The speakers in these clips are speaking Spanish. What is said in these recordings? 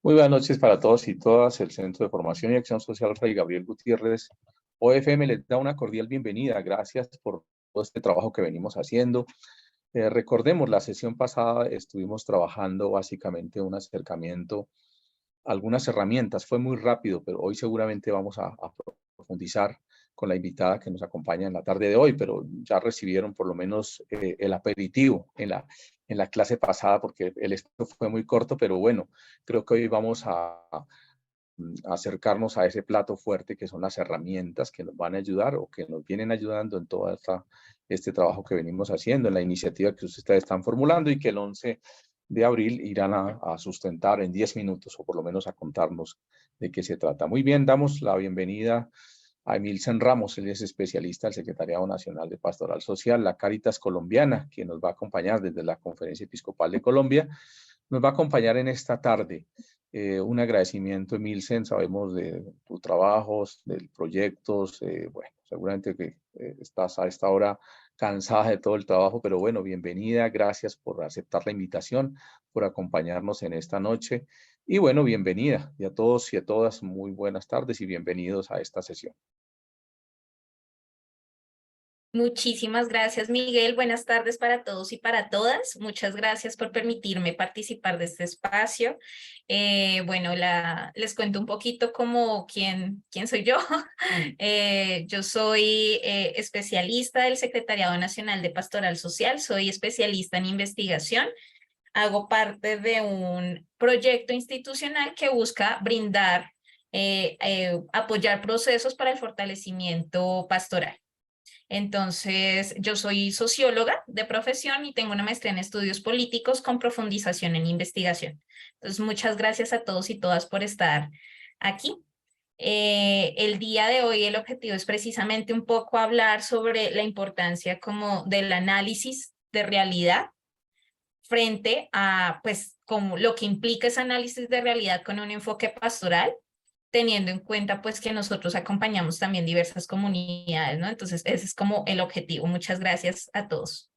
Muy buenas noches para todos y todas. El Centro de Formación y Acción Social Fray Gabriel Gutiérrez, OFM, les da una cordial bienvenida. Gracias por todo este trabajo que venimos haciendo. Recordemos, la sesión pasada estuvimos trabajando básicamente un acercamiento, algunas herramientas. Fue muy rápido, pero hoy seguramente vamos a profundizar con la invitada que nos acompaña en la tarde de hoy, pero ya recibieron por lo menos el aperitivo en la clase pasada, porque el esto fue muy corto, pero bueno, creo que hoy vamos a acercarnos a ese plato fuerte que son las herramientas que nos van a ayudar o que nos vienen ayudando en todo este trabajo que venimos haciendo, en la iniciativa que ustedes están formulando y que el 11 de abril irán a sustentar en 10 minutos o por lo menos a contarnos de qué se trata. Muy bien, damos la bienvenida a Emilsen Ramos. Él es especialista del Secretariado Nacional de Pastoral Social, la Cáritas Colombiana, quien nos va a acompañar desde la Conferencia Episcopal de Colombia. Nos va a acompañar en esta tarde. Un agradecimiento, Emilsen, sabemos de tus trabajos, de proyectos, bueno, seguramente que estás a esta hora cansada de todo el trabajo, pero bueno, bienvenida, gracias por aceptar la invitación, por acompañarnos en esta noche, y bueno, bienvenida, y a todos y a todas, muy buenas tardes y bienvenidos a esta sesión. Muchísimas gracias, Miguel. Buenas tardes para todos y para todas. Muchas gracias por permitirme participar de este espacio. Bueno, les cuento un poquito como quién soy yo. Yo soy especialista del Secretariado Nacional de Pastoral Social, soy especialista en investigación. Hago parte de un proyecto institucional que busca brindar, apoyar procesos para el fortalecimiento pastoral. Entonces, yo soy socióloga de profesión y tengo una maestría en estudios políticos con profundización en investigación. Entonces, muchas gracias a todos y todas por estar aquí. El día de hoy el objetivo es precisamente un poco hablar sobre la importancia como del análisis de realidad frente a, pues, como lo que implica ese análisis de realidad con un enfoque pastoral, teniendo en cuenta pues que nosotros acompañamos también diversas comunidades, ¿no? Entonces ese es como el objetivo. Muchas gracias a todos.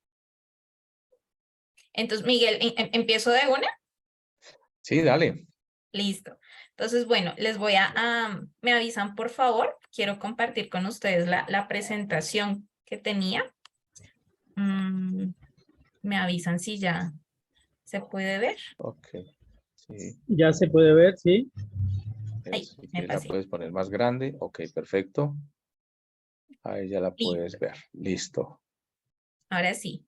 Entonces, Miguel, ¿empiezo de una? Sí, dale. Listo. Entonces, bueno, me avisan por favor, quiero compartir con ustedes la presentación que tenía. Me avisan si ya se puede ver. Ok, sí. Ya se puede ver, sí. Ahí, Si me quieres la pasé. puedes poner más grande. Ok, perfecto. Ahí ya la Listo. puedes ver. Listo. Ahora sí.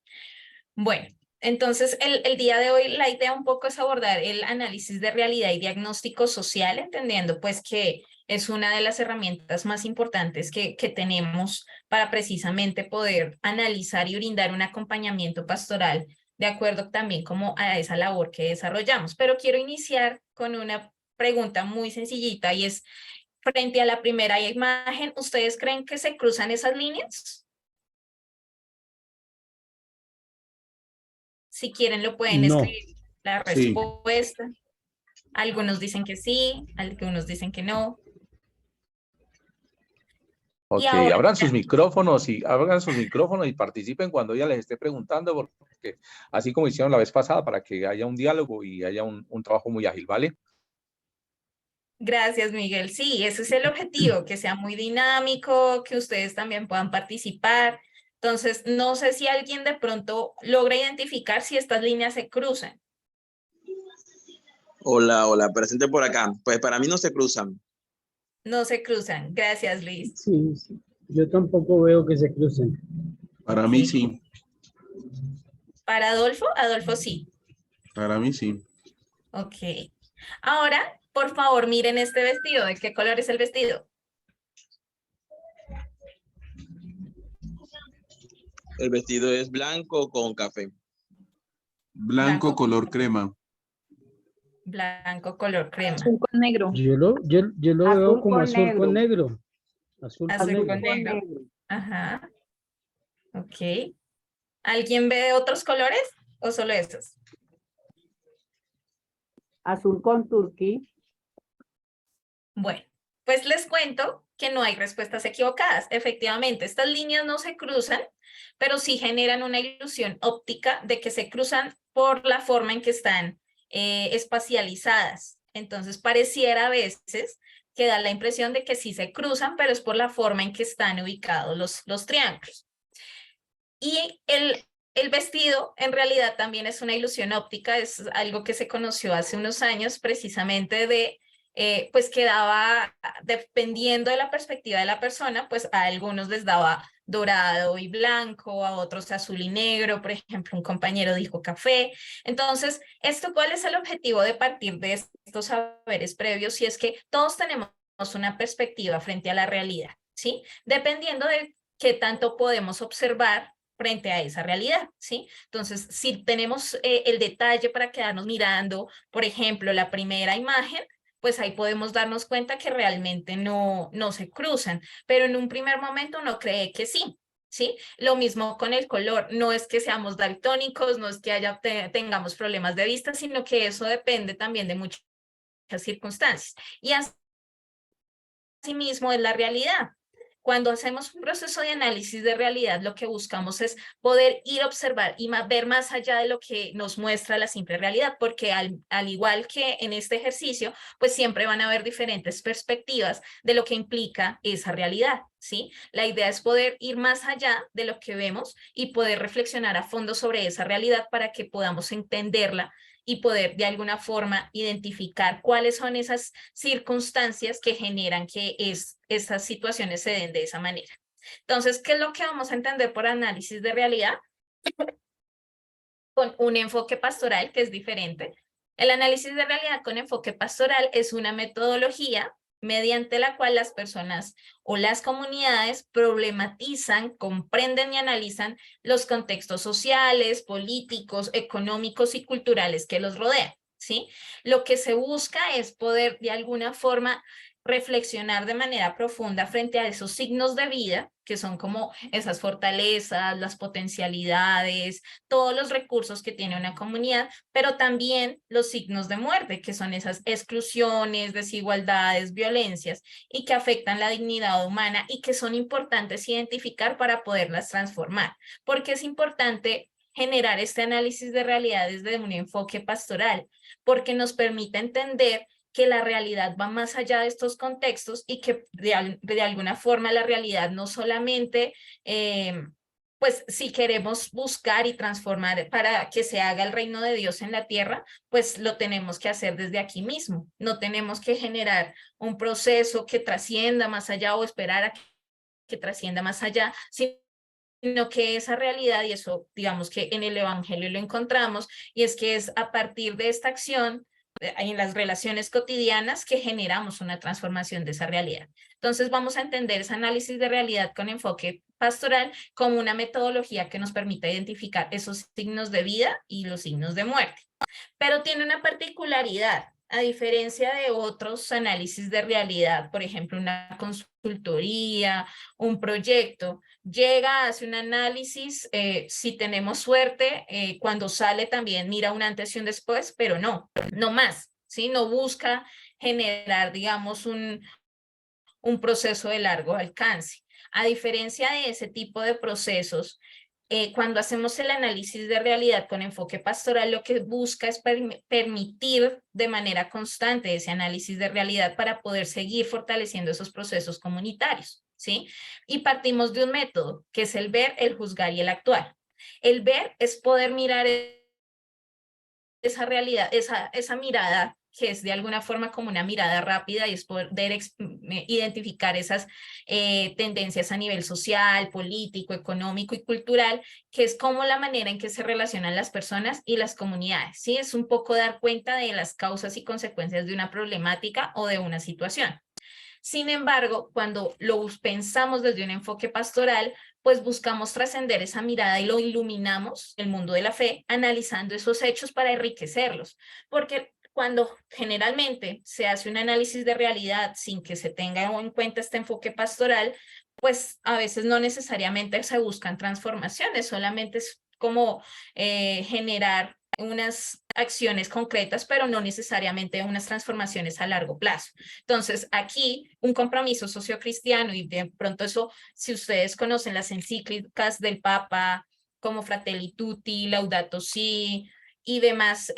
Bueno, entonces el día de hoy la idea un poco es abordar el análisis de realidad y diagnóstico social, entendiendo pues que es una de las herramientas más importantes que tenemos para precisamente poder analizar y brindar un acompañamiento pastoral de acuerdo también como a esa labor que desarrollamos. Pero quiero iniciar con una pregunta muy sencillita y es, frente a la primera imagen, ¿ustedes creen que se cruzan esas líneas? Si quieren lo pueden No. escribir la Sí. respuesta. Algunos dicen que sí, algunos dicen que no. Y Ok, ahora, abran sus micrófonos y participen cuando ella les esté preguntando, porque así como hicieron la vez pasada, para que haya un diálogo y haya un trabajo muy ágil, ¿vale? gracias, Miguel. Sí, ese es el objetivo, que sea muy dinámico, que ustedes también puedan participar. Entonces, no sé si alguien de pronto logra identificar si estas líneas se cruzan. Hola, presente por acá. Pues para mí no se cruzan. No se cruzan. Gracias, Luis. Sí, sí. Yo tampoco veo que se crucen. Para mí sí, Para Adolfo, Adolfo sí. para mí sí. Ok. Ahora, por favor, miren este vestido. ¿De qué color es el vestido? El vestido es blanco con café. Blanco color crema. Blanco, color crema. Azul con negro. Yo lo veo Azul como con azul negro. con negro. Azul con Azul negro. con negro. Ajá. Ok. ¿Alguien ve otros colores o solo estos? Azul con turquí. Bueno, pues les cuento que no hay respuestas equivocadas. Efectivamente, estas líneas no se cruzan, pero sí generan una ilusión óptica de que se cruzan por la forma en que están espacializadas. Entonces pareciera a veces que da la impresión de que sí se cruzan, pero es por la forma en que están ubicados los triángulos. Y el vestido en realidad también es una ilusión óptica, es algo que se conoció hace unos años precisamente de, pues que daba, dependiendo de la perspectiva de la persona, pues a algunos les daba dorado y blanco, a otros azul y negro, por ejemplo, un compañero dijo café. Entonces, ¿cuál es el objetivo de partir de estos saberes previos? Y es que todos tenemos una perspectiva frente a la realidad, ¿sí? Dependiendo de qué tanto podemos observar frente a esa realidad, ¿sí? Entonces, si tenemos el detalle para quedarnos mirando, por ejemplo, la primera imagen, pues ahí podemos darnos cuenta que realmente no se cruzan, pero en un primer momento uno cree que sí, ¿sí? Lo mismo con el color, no es que seamos daltónicos, no es que tengamos problemas de vista, sino que eso depende también de muchas circunstancias. Y asimismo es la realidad. Cuando hacemos un proceso de análisis de realidad, lo que buscamos es poder ir a observar y ver más allá de lo que nos muestra la simple realidad, porque al igual que en este ejercicio, pues siempre van a haber diferentes perspectivas de lo que implica esa realidad, ¿sí? La idea es poder ir más allá de lo que vemos y poder reflexionar a fondo sobre esa realidad para que podamos entenderla y poder de alguna forma identificar cuáles son esas circunstancias que generan que esas situaciones se den de esa manera. Entonces, ¿qué es lo que vamos a entender por análisis de realidad? Con un enfoque pastoral que es diferente. El análisis de realidad con enfoque pastoral es una metodología mediante la cual las personas o las comunidades problematizan, comprenden y analizan los contextos sociales, políticos, económicos y culturales que los rodean, ¿sí? Lo que se busca es poder de alguna forma reflexionar de manera profunda frente a esos signos de vida, que son como esas fortalezas, las potencialidades, todos los recursos que tiene una comunidad, pero también los signos de muerte, que son esas exclusiones, desigualdades, violencias, y que afectan la dignidad humana y que son importantes identificar para poderlas transformar. Porque es importante generar este análisis de realidad desde un enfoque pastoral, porque nos permite entender que la realidad va más allá de estos contextos y que de alguna forma la realidad no solamente, pues si queremos buscar y transformar para que se haga el reino de Dios en la tierra, pues lo tenemos que hacer desde aquí mismo. No tenemos que generar un proceso que trascienda más allá o esperar a que trascienda más allá, sino que esa realidad, y eso digamos que en el Evangelio lo encontramos, y es que es a partir de esta acción en las relaciones cotidianas que generamos una transformación de esa realidad. Entonces vamos a entender ese análisis de realidad con enfoque pastoral como una metodología que nos permita identificar esos signos de vida y los signos de muerte. Pero tiene una particularidad, a diferencia de otros análisis de realidad, por ejemplo, una consultoría, un proyecto, llega, hace un análisis, si tenemos suerte, cuando sale también mira un antes y un después, pero no más, ¿sí? No busca generar, digamos, un proceso de largo alcance. A diferencia de ese tipo de procesos, cuando hacemos el análisis de realidad con enfoque pastoral, lo que busca es permitir de manera constante ese análisis de realidad para poder seguir fortaleciendo esos procesos comunitarios, ¿sí? Y partimos de un método, que es el ver, el juzgar y el actuar. El ver es poder mirar esa realidad, esa mirada que es de alguna forma como una mirada rápida y es poder identificar esas tendencias a nivel social, político, económico y cultural, que es como la manera en que se relacionan las personas y las comunidades, ¿sí? Es un poco dar cuenta de las causas y consecuencias de una problemática o de una situación. Sin embargo, cuando lo pensamos desde un enfoque pastoral, pues buscamos trascender esa mirada y lo iluminamos, el mundo de la fe, analizando esos hechos para enriquecerlos, porque cuando generalmente se hace un análisis de realidad sin que se tenga en cuenta este enfoque pastoral, pues a veces no necesariamente se buscan transformaciones, solamente es como generar unas acciones concretas, pero no necesariamente unas transformaciones a largo plazo. Entonces, aquí un compromiso sociocristiano, y de pronto eso, si ustedes conocen las encíclicas del Papa, como Fratelli Tutti, Laudato Si, y demás,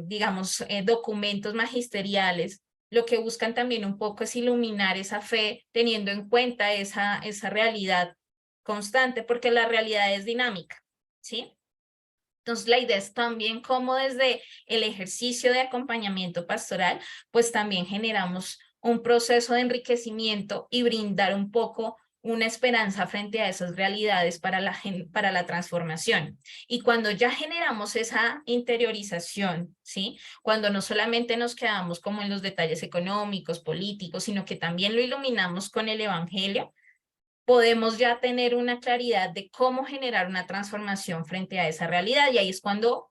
digamos, documentos magisteriales, lo que buscan también un poco es iluminar esa fe teniendo en cuenta esa realidad constante, porque la realidad es dinámica, ¿sí? Entonces, la idea es también cómo desde el ejercicio de acompañamiento pastoral, pues también generamos un proceso de enriquecimiento y brindar un poco una esperanza frente a esas realidades para la transformación. Y cuando ya generamos esa interiorización, ¿sí? Cuando no solamente nos quedamos como en los detalles económicos, políticos, sino que también lo iluminamos con el evangelio, podemos ya tener una claridad de cómo generar una transformación frente a esa realidad. Y ahí es cuando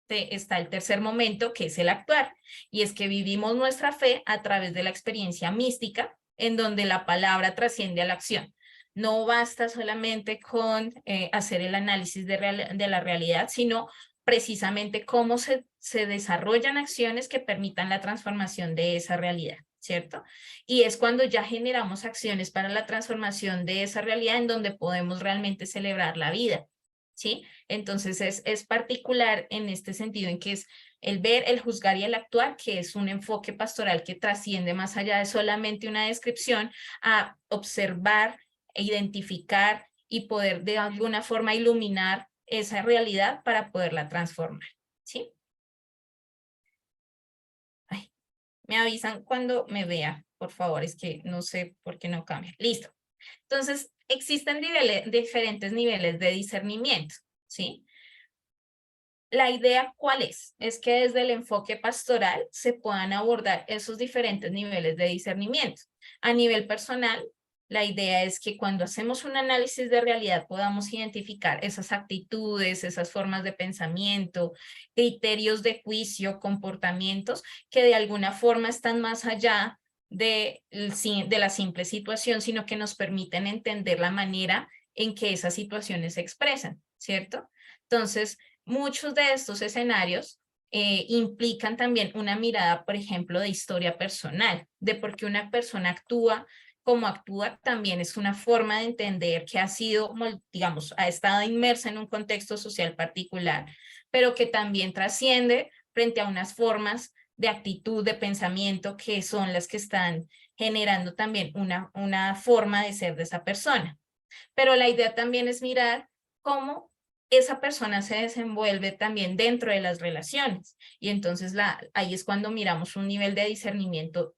está el tercer momento, que es el actuar. Y es que vivimos nuestra fe a través de la experiencia mística, en donde la palabra trasciende a la acción. No basta solamente con hacer el análisis de la realidad, sino precisamente cómo se desarrollan acciones que permitan la transformación de esa realidad, ¿cierto? Y es cuando ya generamos acciones para la transformación de esa realidad en donde podemos realmente celebrar la vida, ¿sí? Entonces es particular en este sentido en que es el ver, el juzgar y el actuar, que es un enfoque pastoral que trasciende más allá de solamente una descripción, a observar, identificar y poder de alguna forma iluminar esa realidad para poderla transformar, ¿sí? Ay, me avisan cuando me vea, por favor, es que no sé por qué no cambia. Listo. Entonces, existen diferentes niveles de discernimiento, ¿sí? La idea, ¿cuál es? Es que desde el enfoque pastoral se puedan abordar esos diferentes niveles de discernimiento. A nivel personal, la idea es que cuando hacemos un análisis de realidad podamos identificar esas actitudes, esas formas de pensamiento, criterios de juicio, comportamientos que de alguna forma están más allá de la simple situación, sino que nos permiten entender la manera en que esas situaciones se expresan, ¿cierto? Entonces, muchos de estos escenarios implican también una mirada, por ejemplo, de historia personal, de por qué una persona actúa como actúa, también es una forma de entender que ha sido, digamos, ha estado inmersa en un contexto social particular, pero que también trasciende frente a unas formas de actitud, de pensamiento, que son las que están generando también una forma de ser de esa persona. Pero la idea también es mirar cómo esa persona se desenvuelve también dentro de las relaciones. Y entonces ahí es cuando miramos un nivel de discernimiento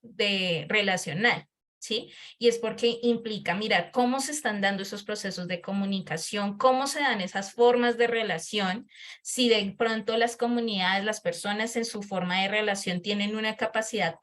relacional, ¿sí? Y es porque implica mirar cómo se están dando esos procesos de comunicación, cómo se dan esas formas de relación, si de pronto las comunidades, las personas en su forma de relación tienen una capacidad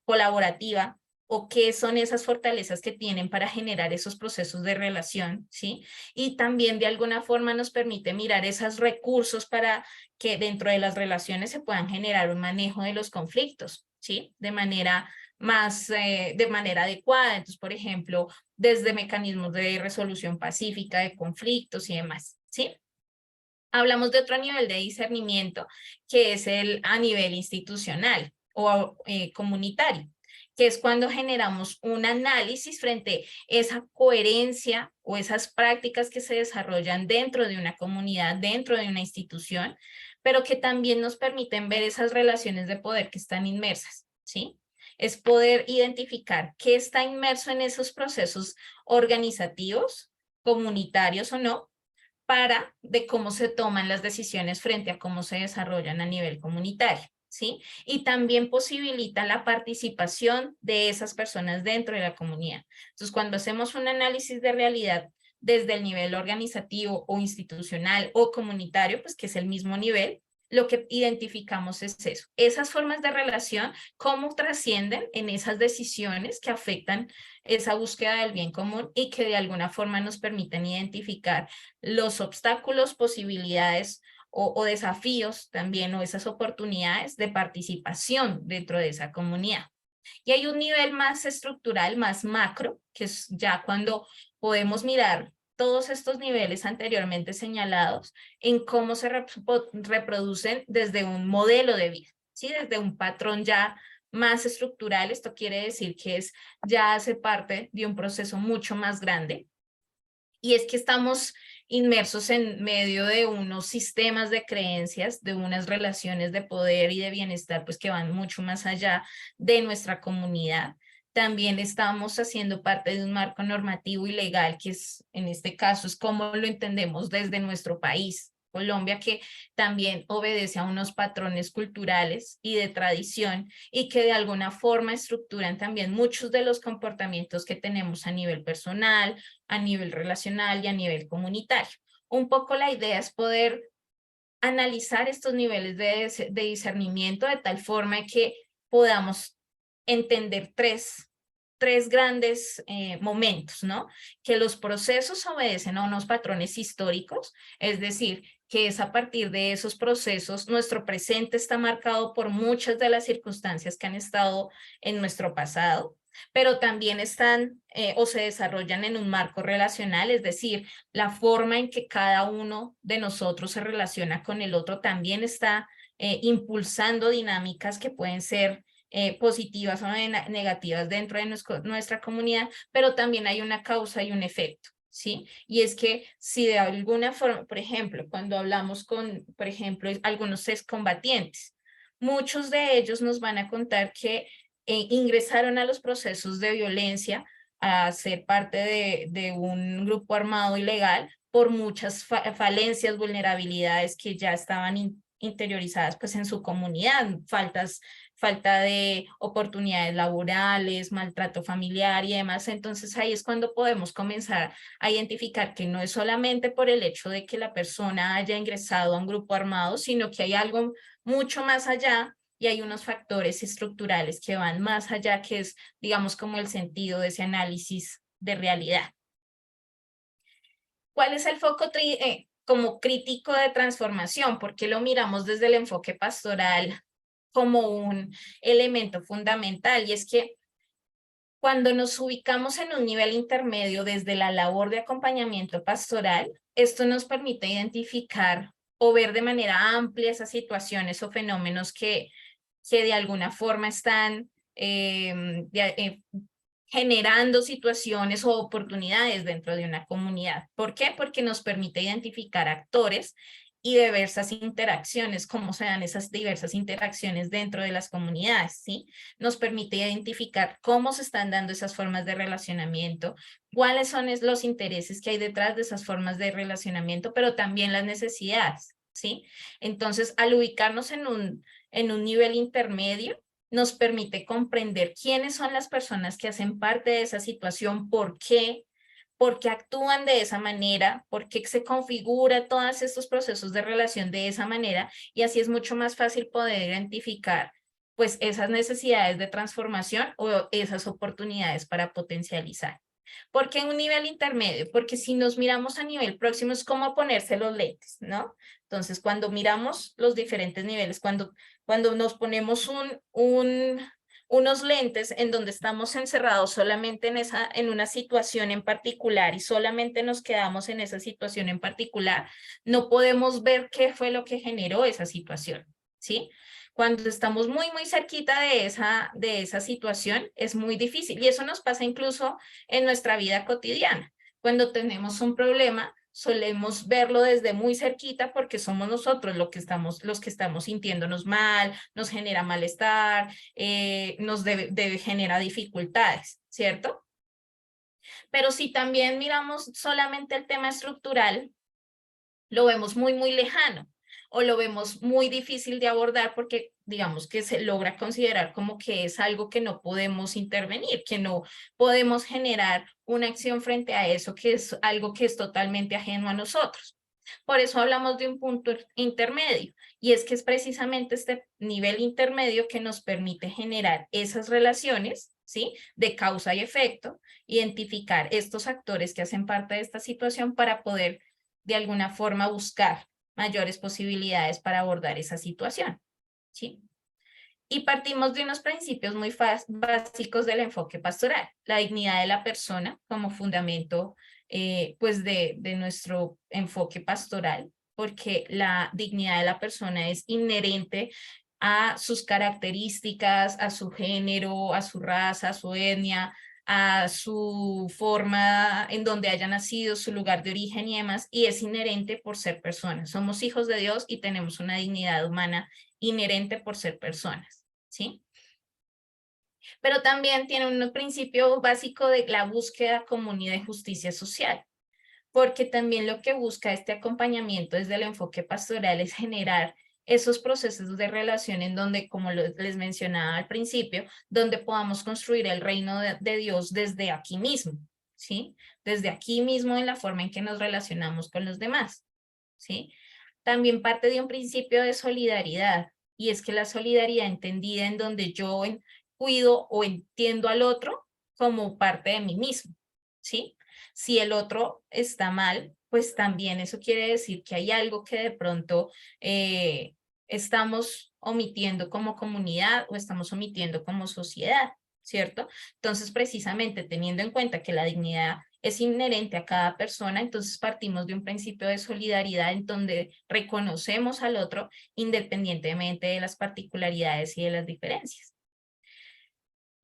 colaborativa, o qué son esas fortalezas que tienen para generar esos procesos de relación, ¿sí? Y también de alguna forma nos permite mirar esos recursos para que dentro de las relaciones se puedan generar un manejo de los conflictos, ¿sí? De manera adecuada. Entonces, por ejemplo, desde mecanismos de resolución pacífica de conflictos y demás, ¿sí? Hablamos de otro nivel de discernimiento, que es el a nivel institucional o comunitario, que es cuando generamos un análisis frente a esa coherencia o esas prácticas que se desarrollan dentro de una comunidad, dentro de una institución, pero que también nos permiten ver esas relaciones de poder que están inmersas, ¿sí? Es poder identificar qué está inmerso en esos procesos organizativos, comunitarios o no, de cómo se toman las decisiones frente a cómo se desarrollan a nivel comunitario, ¿sí? Y también posibilita la participación de esas personas dentro de la comunidad. Entonces, cuando hacemos un análisis de realidad desde el nivel organizativo o institucional o comunitario, pues que es el mismo nivel, lo que identificamos es eso, esas formas de relación, cómo trascienden en esas decisiones que afectan esa búsqueda del bien común y que de alguna forma nos permiten identificar los obstáculos, posibilidades o desafíos también, o esas oportunidades de participación dentro de esa comunidad. Y hay un nivel más estructural, más macro, que es ya cuando podemos mirar todos estos niveles anteriormente señalados en cómo se reproducen desde un modelo de vida, ¿sí? Desde un patrón ya más estructural. Esto quiere decir que ya hace parte de un proceso mucho más grande. Y es que estamos inmersos en medio de unos sistemas de creencias, de unas relaciones de poder y de bienestar, pues que van mucho más allá de nuestra comunidad. También estamos haciendo parte de un marco normativo y legal, que es, en este caso, es como lo entendemos desde nuestro país, Colombia, que también obedece a unos patrones culturales y de tradición y que de alguna forma estructuran también muchos de los comportamientos que tenemos a nivel personal, a nivel relacional y a nivel comunitario. Un poco la idea es poder analizar estos niveles de discernimiento de tal forma que podamos entender tres grandes momentos, ¿no? Que los procesos obedecen a unos patrones históricos, es decir, que es a partir de esos procesos, nuestro presente está marcado por muchas de las circunstancias que han estado en nuestro pasado, pero también están o se desarrollan en un marco relacional, es decir, la forma en que cada uno de nosotros se relaciona con el otro también está impulsando dinámicas que pueden ser positivas o negativas dentro de nuestra comunidad, pero también hay una causa y un efecto, ¿sí? Y es que si de alguna forma, por ejemplo, cuando hablamos con, por ejemplo, algunos excombatientes, muchos de ellos nos van a contar que ingresaron a los procesos de violencia a ser parte de un grupo armado ilegal por muchas falencias, vulnerabilidades que ya estaban interiorizadas pues en su comunidad, falta de oportunidades laborales, maltrato familiar y demás. Entonces ahí es cuando podemos comenzar a identificar que no es solamente por el hecho de que la persona haya ingresado a un grupo armado, sino que hay algo mucho más allá y hay unos factores estructurales que van más allá, que es, digamos, como el sentido de ese análisis de realidad. ¿Cuál es el foco como crítico de transformación? ¿Por qué lo miramos desde el enfoque pastoral como un elemento fundamental? Y es que cuando nos ubicamos en un nivel intermedio desde la labor de acompañamiento pastoral, esto nos permite identificar o ver de manera amplia esas situaciones o fenómenos que de alguna forma están generando situaciones o oportunidades dentro de una comunidad. ¿Por qué? Porque nos permite identificar actores y diversas interacciones, cómo se dan esas diversas interacciones dentro de las comunidades, ¿sí? Nos permite identificar cómo se están dando esas formas de relacionamiento, cuáles son los intereses que hay detrás de esas formas de relacionamiento, pero también las necesidades, ¿sí? Entonces, al ubicarnos en un nivel intermedio, nos permite comprender quiénes son las personas que hacen parte de esa situación, por qué actúan de esa manera, por qué se configura todos estos procesos de relación de esa manera, y así es mucho más fácil poder identificar pues esas necesidades de transformación o esas oportunidades para potencializar. ¿Por qué en un nivel intermedio? Porque si nos miramos a nivel próximo es como ponerse los lentes, ¿no? Entonces, cuando miramos los diferentes niveles, cuando nos ponemos unos lentes en donde estamos encerrados solamente en una situación en particular y solamente nos quedamos en esa situación en particular, no podemos ver qué fue lo que generó esa situación, ¿sí? Cuando estamos muy cerquita de esa situación, es muy difícil. Y eso nos pasa incluso en nuestra vida cotidiana. Cuando tenemos un problema, solemos verlo desde muy cerquita porque somos nosotros los que estamos sintiéndonos mal, nos genera malestar, nos genera dificultades, ¿cierto? Pero si también miramos solamente el tema estructural, lo vemos muy lejano o lo vemos muy difícil de abordar porque digamos que se logra considerar como que es algo que no podemos intervenir, que no podemos generar una acción frente a eso, que es algo que es totalmente ajeno a nosotros. Por eso hablamos de un punto intermedio, y es que es precisamente este nivel intermedio que nos permite generar esas relaciones, ¿sí? De causa y efecto, identificar estos actores que hacen parte de esta situación para poder de alguna forma buscar mayores posibilidades para abordar esa situación, ¿sí? Y partimos de unos principios muy básicos del enfoque pastoral, la dignidad de la persona como fundamento pues de nuestro enfoque pastoral, porque la dignidad de la persona es inherente a sus características, a su género, a su raza, a su etnia, a su forma en donde haya nacido, su lugar de origen y demás, y es inherente por ser personas. Somos hijos de Dios y tenemos una dignidad humana inherente por ser personas, ¿sí? Pero también tiene un principio básico de la búsqueda común y de justicia social, porque también lo que busca este acompañamiento desde el enfoque pastoral es generar esos procesos de relación en donde, como les mencionaba al principio, donde podamos construir el reino de Dios desde aquí mismo, ¿sí? Desde aquí mismo en la forma en que nos relacionamos con los demás, ¿sí? También parte de un principio de solidaridad, y es que la solidaridad entendida en donde yo cuido o entiendo al otro como parte de mí mismo, ¿sí? Si el otro está mal, pues también eso quiere decir que hay algo que de pronto estamos omitiendo como comunidad o estamos omitiendo como sociedad, ¿cierto? Entonces, precisamente teniendo en cuenta que la dignidad es inherente a cada persona, entonces partimos de un principio de solidaridad en donde reconocemos al otro independientemente de las particularidades y de las diferencias.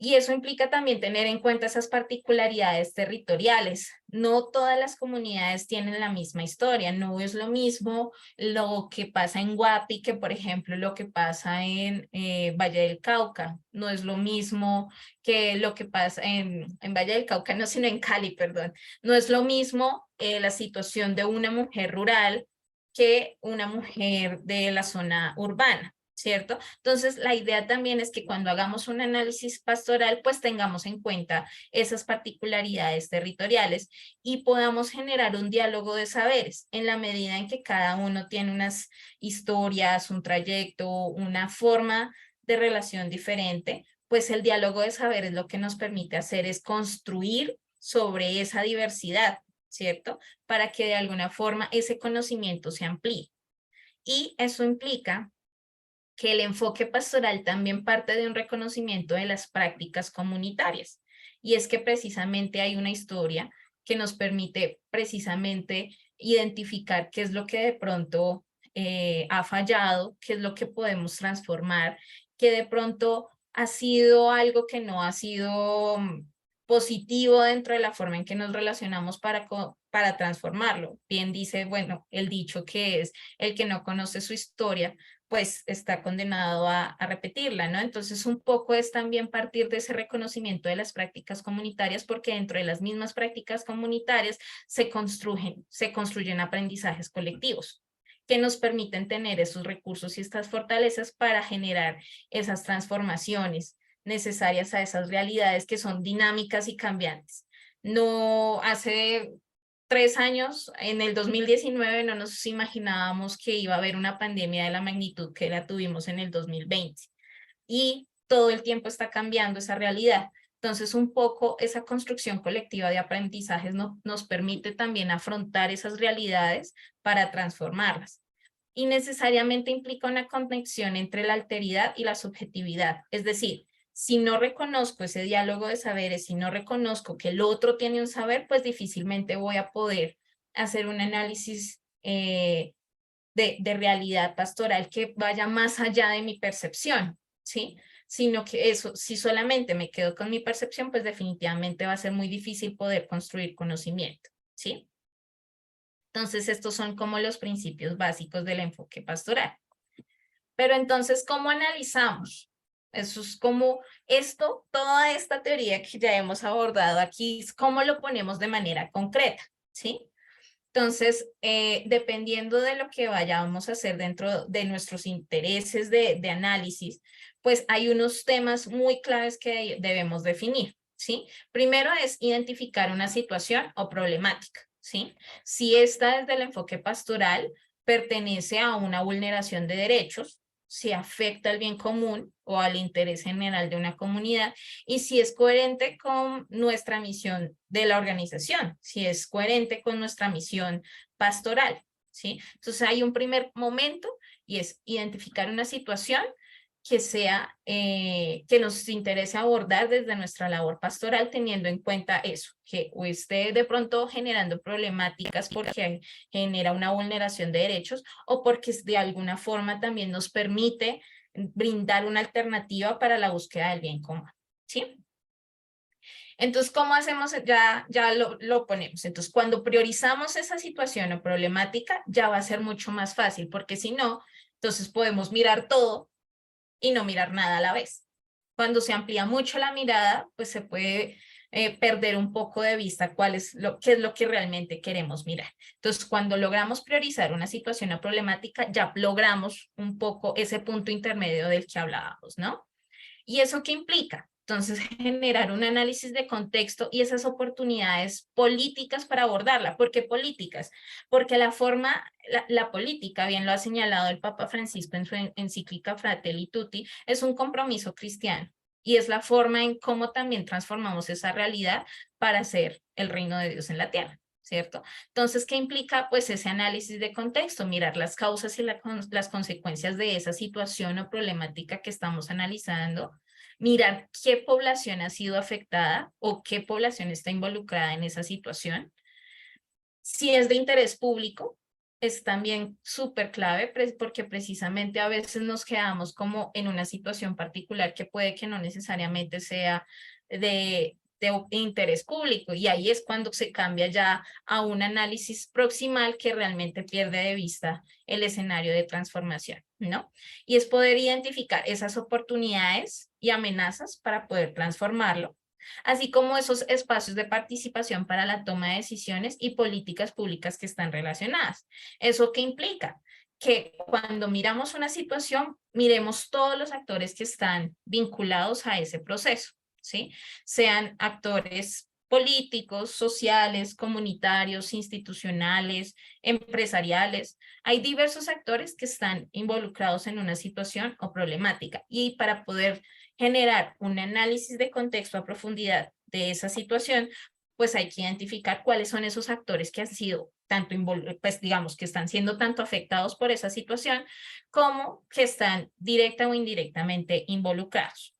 Y eso implica también tener en cuenta esas particularidades territoriales. No todas las comunidades tienen la misma historia. No es lo mismo lo que pasa en Guapi que, por ejemplo, lo que pasa en Valle del Cauca. No es lo mismo que lo que pasa en Valle del Cauca, no, sino en Cali, perdón. No es lo mismo la situación de una mujer rural que una mujer de la zona urbana, ¿cierto? Entonces, la idea también es que cuando hagamos un análisis pastoral, pues tengamos en cuenta esas particularidades territoriales y podamos generar un diálogo de saberes en la medida en que cada uno tiene unas historias, un trayecto, una forma de relación diferente, pues el diálogo de saberes lo que nos permite hacer es construir sobre esa diversidad, ¿cierto? Para que de alguna forma ese conocimiento se amplíe. Y eso implica que el enfoque pastoral también parte de un reconocimiento de las prácticas comunitarias. Y es que precisamente hay una historia que nos permite precisamente identificar qué es lo que de pronto ha fallado, qué es lo que podemos transformar, que de pronto ha sido algo que no ha sido positivo dentro de la forma en que nos relacionamos para transformarlo. Bien dice, bueno, el dicho que es el que no conoce su historia, pues está condenado a repetirla, ¿no? Entonces un poco es también partir de ese reconocimiento de las prácticas comunitarias, porque dentro de las mismas prácticas comunitarias se construyen aprendizajes colectivos que nos permiten tener esos recursos y estas fortalezas para generar esas transformaciones necesarias a esas realidades que son dinámicas y cambiantes. No hace 3 años, en el 2019, no nos imaginábamos que iba a haber una pandemia de la magnitud que la tuvimos en el 2020. Y todo el tiempo está cambiando esa realidad. Entonces, un poco esa construcción colectiva de aprendizajes nos permite también afrontar esas realidades para transformarlas. Y necesariamente implica una conexión entre la alteridad y la subjetividad. Es decir, si no reconozco ese diálogo de saberes, si no reconozco que el otro tiene un saber, pues difícilmente voy a poder hacer un análisis de realidad pastoral que vaya más allá de mi percepción, ¿sí? Sino que eso, si solamente me quedo con mi percepción, pues definitivamente va a ser muy difícil poder construir conocimiento, ¿sí? Entonces, estos son como los principios básicos del enfoque pastoral. Pero entonces, ¿cómo analizamos? Eso es como toda esta teoría que ya hemos abordado aquí, ¿cómo lo ponemos de manera concreta? ¿Sí? Entonces, dependiendo de lo que vayamos a hacer dentro de nuestros intereses de análisis, pues hay unos temas muy claves que debemos definir, ¿sí? Primero es identificar una situación o problemática, ¿sí? Si esta desde el enfoque pastoral pertenece a una vulneración de derechos, si afecta al bien común o al interés general de una comunidad y si es coherente con nuestra misión de la organización, si es coherente con nuestra misión pastoral, ¿sí? Entonces hay un primer momento y es identificar una situación que sea, que nos interese abordar desde nuestra labor pastoral teniendo en cuenta eso, que o esté de pronto generando problemáticas porque genera una vulneración de derechos o porque de alguna forma también nos permite brindar una alternativa para la búsqueda del bien común, ¿sí? Entonces, ¿cómo hacemos? Ya lo ponemos. Entonces, cuando priorizamos esa situación o problemática, ya va a ser mucho más fácil, porque si no, entonces podemos mirar todo y no mirar nada a la vez. Cuando se amplía mucho la mirada, pues se puede perder un poco de vista qué es lo que realmente queremos mirar. Entonces, cuando logramos priorizar una situación o problemática, ya logramos un poco ese punto intermedio del que hablábamos, ¿no? ¿Y eso qué implica? Entonces, generar un análisis de contexto y esas oportunidades políticas para abordarla. ¿Por qué políticas? Porque la política, bien lo ha señalado el Papa Francisco en su encíclica Fratelli Tutti, es un compromiso cristiano y es la forma en cómo también transformamos esa realidad para hacer el reino de Dios en la tierra, ¿cierto? Entonces, ¿qué implica? Pues ese análisis de contexto, mirar las causas y las consecuencias de esa situación o problemática que estamos analizando, mirar qué población ha sido afectada o qué población está involucrada en esa situación. Si es de interés público, es también súper clave porque precisamente a veces nos quedamos como en una situación particular que puede que no necesariamente sea de interés público, y ahí es cuando se cambia ya a un análisis proximal que realmente pierde de vista el escenario de transformación, ¿no? Y es poder identificar esas oportunidades y amenazas para poder transformarlo, así como esos espacios de participación para la toma de decisiones y políticas públicas que están relacionadas. ¿Eso qué implica? Que cuando miramos una situación, miremos todos los actores que están vinculados a ese proceso, ¿sí? Sean actores políticos, sociales, comunitarios, institucionales, empresariales. Hay diversos actores que están involucrados en una situación o problemática, y para poder generar un análisis de contexto a profundidad de esa situación, pues hay que identificar cuáles son esos actores que han sido tanto, pues digamos, que están siendo tanto afectados por esa situación como que están directa o indirectamente involucrados.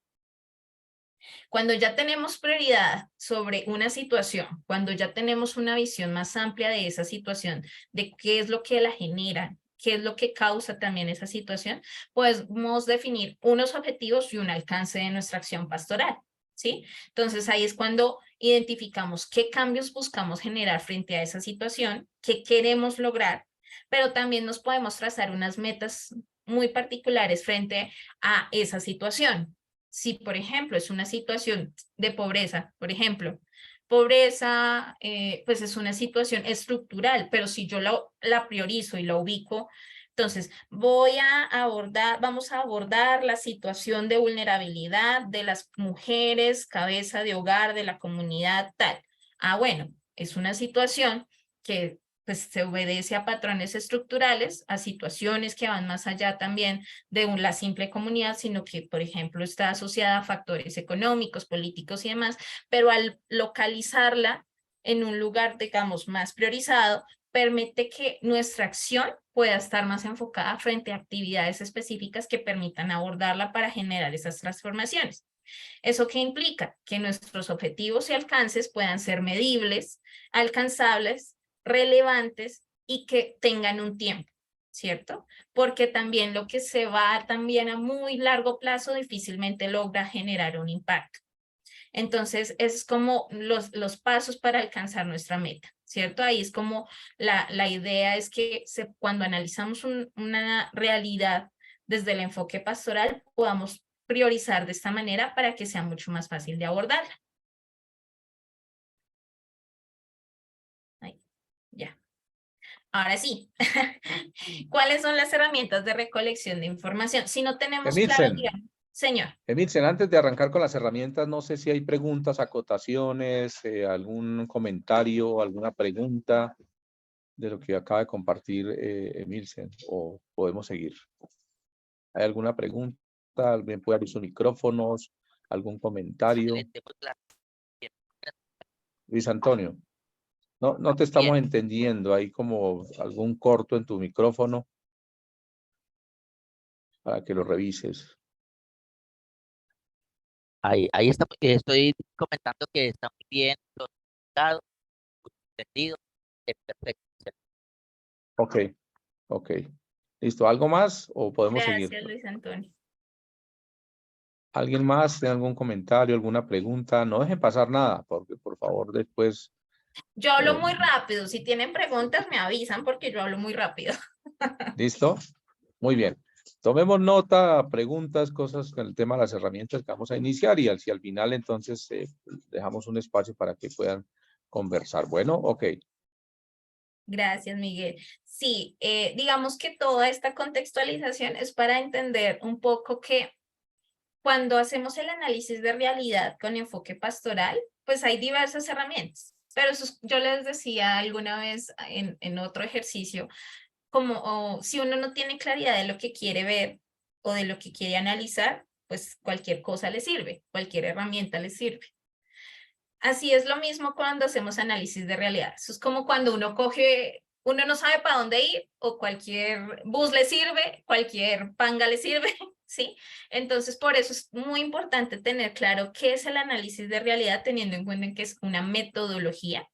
Cuando ya tenemos prioridad sobre una situación, cuando ya tenemos una visión más amplia de esa situación, de qué es lo que la genera, qué es lo que causa también esa situación, podemos definir unos objetivos y un alcance de nuestra acción pastoral, ¿sí? Entonces ahí es cuando identificamos qué cambios buscamos generar frente a esa situación, qué queremos lograr, pero también nos podemos trazar unas metas muy particulares frente a esa situación. Si, por ejemplo, es una situación de pobreza, por ejemplo, pobreza, pues es una situación estructural, pero si yo la priorizo y la ubico, entonces vamos a abordar la situación de vulnerabilidad de las mujeres, cabeza de hogar de la comunidad tal. Ah, bueno, es una situación que pues se obedece a patrones estructurales, a situaciones que van más allá también de la simple comunidad, sino que, por ejemplo, está asociada a factores económicos, políticos y demás, pero al localizarla en un lugar, digamos, más priorizado, permite que nuestra acción pueda estar más enfocada frente a actividades específicas que permitan abordarla para generar esas transformaciones. ¿Eso qué implica? Que nuestros objetivos y alcances puedan ser medibles, alcanzables, relevantes y que tengan un tiempo, ¿cierto? Porque también lo que se va también a muy largo plazo difícilmente logra generar un impacto. Entonces, es como los pasos para alcanzar nuestra meta, ¿cierto? Ahí es como la idea es que cuando analizamos una realidad desde el enfoque pastoral, podamos priorizar de esta manera para que sea mucho más fácil de abordarla. Ahí, ya. Ahora sí, ¿cuáles son las herramientas de recolección de información? Si no tenemos claro, Emilsen, digamos, señor. Emilsen, antes de arrancar con las herramientas, no sé si hay preguntas, acotaciones, algún comentario, alguna pregunta de lo que acaba de compartir Emilsen, o podemos seguir. ¿Hay alguna pregunta? ¿Alguien puede abrir sus micrófonos? ¿Algún comentario? Luis Antonio, no te estamos entendiendo. Hay como algún corto en tu micrófono para que lo revises. Ahí está, estoy comentando que está muy bien todo entendido. Perfecto. Ok. Listo. ¿Algo más o podemos seguir? Gracias, Luis Antonio. ¿Alguien más tiene algún comentario, alguna pregunta? No dejen pasar nada, porque por favor después... Yo hablo muy rápido. Si tienen preguntas, me avisan porque yo hablo muy rápido. ¿Listo? Muy bien. Tomemos nota, preguntas, cosas con el tema de las herramientas que vamos a iniciar y si al final entonces dejamos un espacio para que puedan conversar. Bueno, ok. Gracias, Miguel. Sí, digamos que toda esta contextualización es para entender un poco que cuando hacemos el análisis de realidad con enfoque pastoral, pues hay diversas herramientas. Pero yo les decía alguna vez en otro ejercicio, como si uno no tiene claridad de lo que quiere ver o de lo que quiere analizar, pues cualquier cosa le sirve, cualquier herramienta le sirve. Así es lo mismo cuando hacemos análisis de realidad. Eso es como cuando uno no sabe para dónde ir o cualquier bus le sirve, cualquier panga le sirve, ¿sí? Entonces, por eso es muy importante tener claro qué es el análisis de realidad, teniendo en cuenta que es una metodología,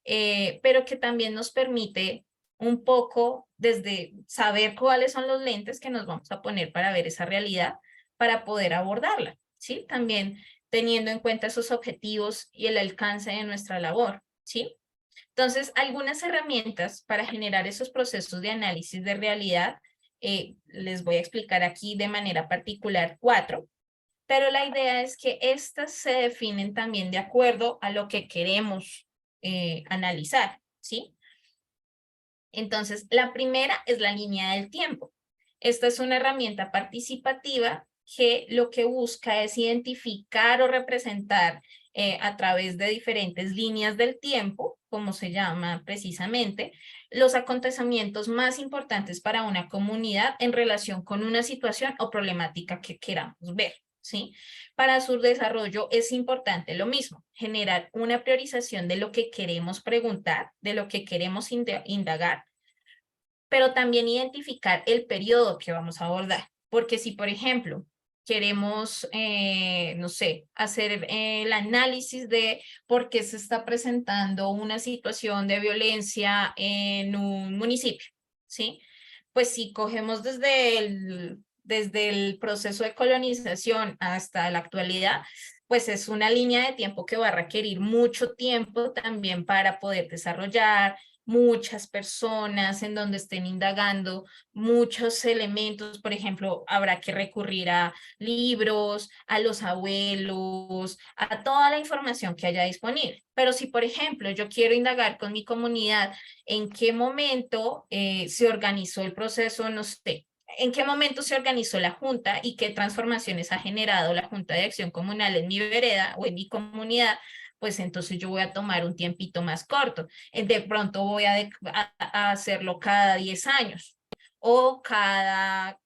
pero que también nos permite un poco desde saber cuáles son los lentes que nos vamos a poner para ver esa realidad, para poder abordarla, ¿sí? También teniendo en cuenta esos objetivos y el alcance de nuestra labor, ¿sí? Entonces, algunas herramientas para generar esos procesos de análisis de realidad, les voy a explicar aquí de manera particular 4, pero la idea es que estas se definen también de acuerdo a lo que queremos analizar, ¿sí? Entonces, la primera es la línea del tiempo. Esta es una herramienta participativa que lo que busca es identificar o representar a través de diferentes líneas del tiempo, como se llama precisamente, los acontecimientos más importantes para una comunidad en relación con una situación o problemática que queramos ver, ¿sí? Para su desarrollo es importante lo mismo, generar una priorización de lo que queremos preguntar, de lo que queremos indagar, pero también identificar el periodo que vamos a abordar. Porque si, por ejemplo, queremos, no sé, hacer el análisis de por qué se está presentando una situación de violencia en un municipio, ¿sí? Pues si cogemos desde el proceso de colonización hasta la actualidad, pues es una línea de tiempo que va a requerir mucho tiempo también para poder desarrollar, muchas personas en donde estén indagando muchos elementos. Por ejemplo, habrá que recurrir a libros, a los abuelos, a toda la información que haya disponible. Pero si, por ejemplo, yo quiero indagar con mi comunidad en qué momento se organizó el proceso, no sé, en qué momento se organizó la Junta y qué transformaciones ha generado la Junta de Acción Comunal en mi vereda o en mi comunidad, pues entonces yo voy a tomar un tiempito más corto. De pronto voy a hacerlo cada 10 años o cada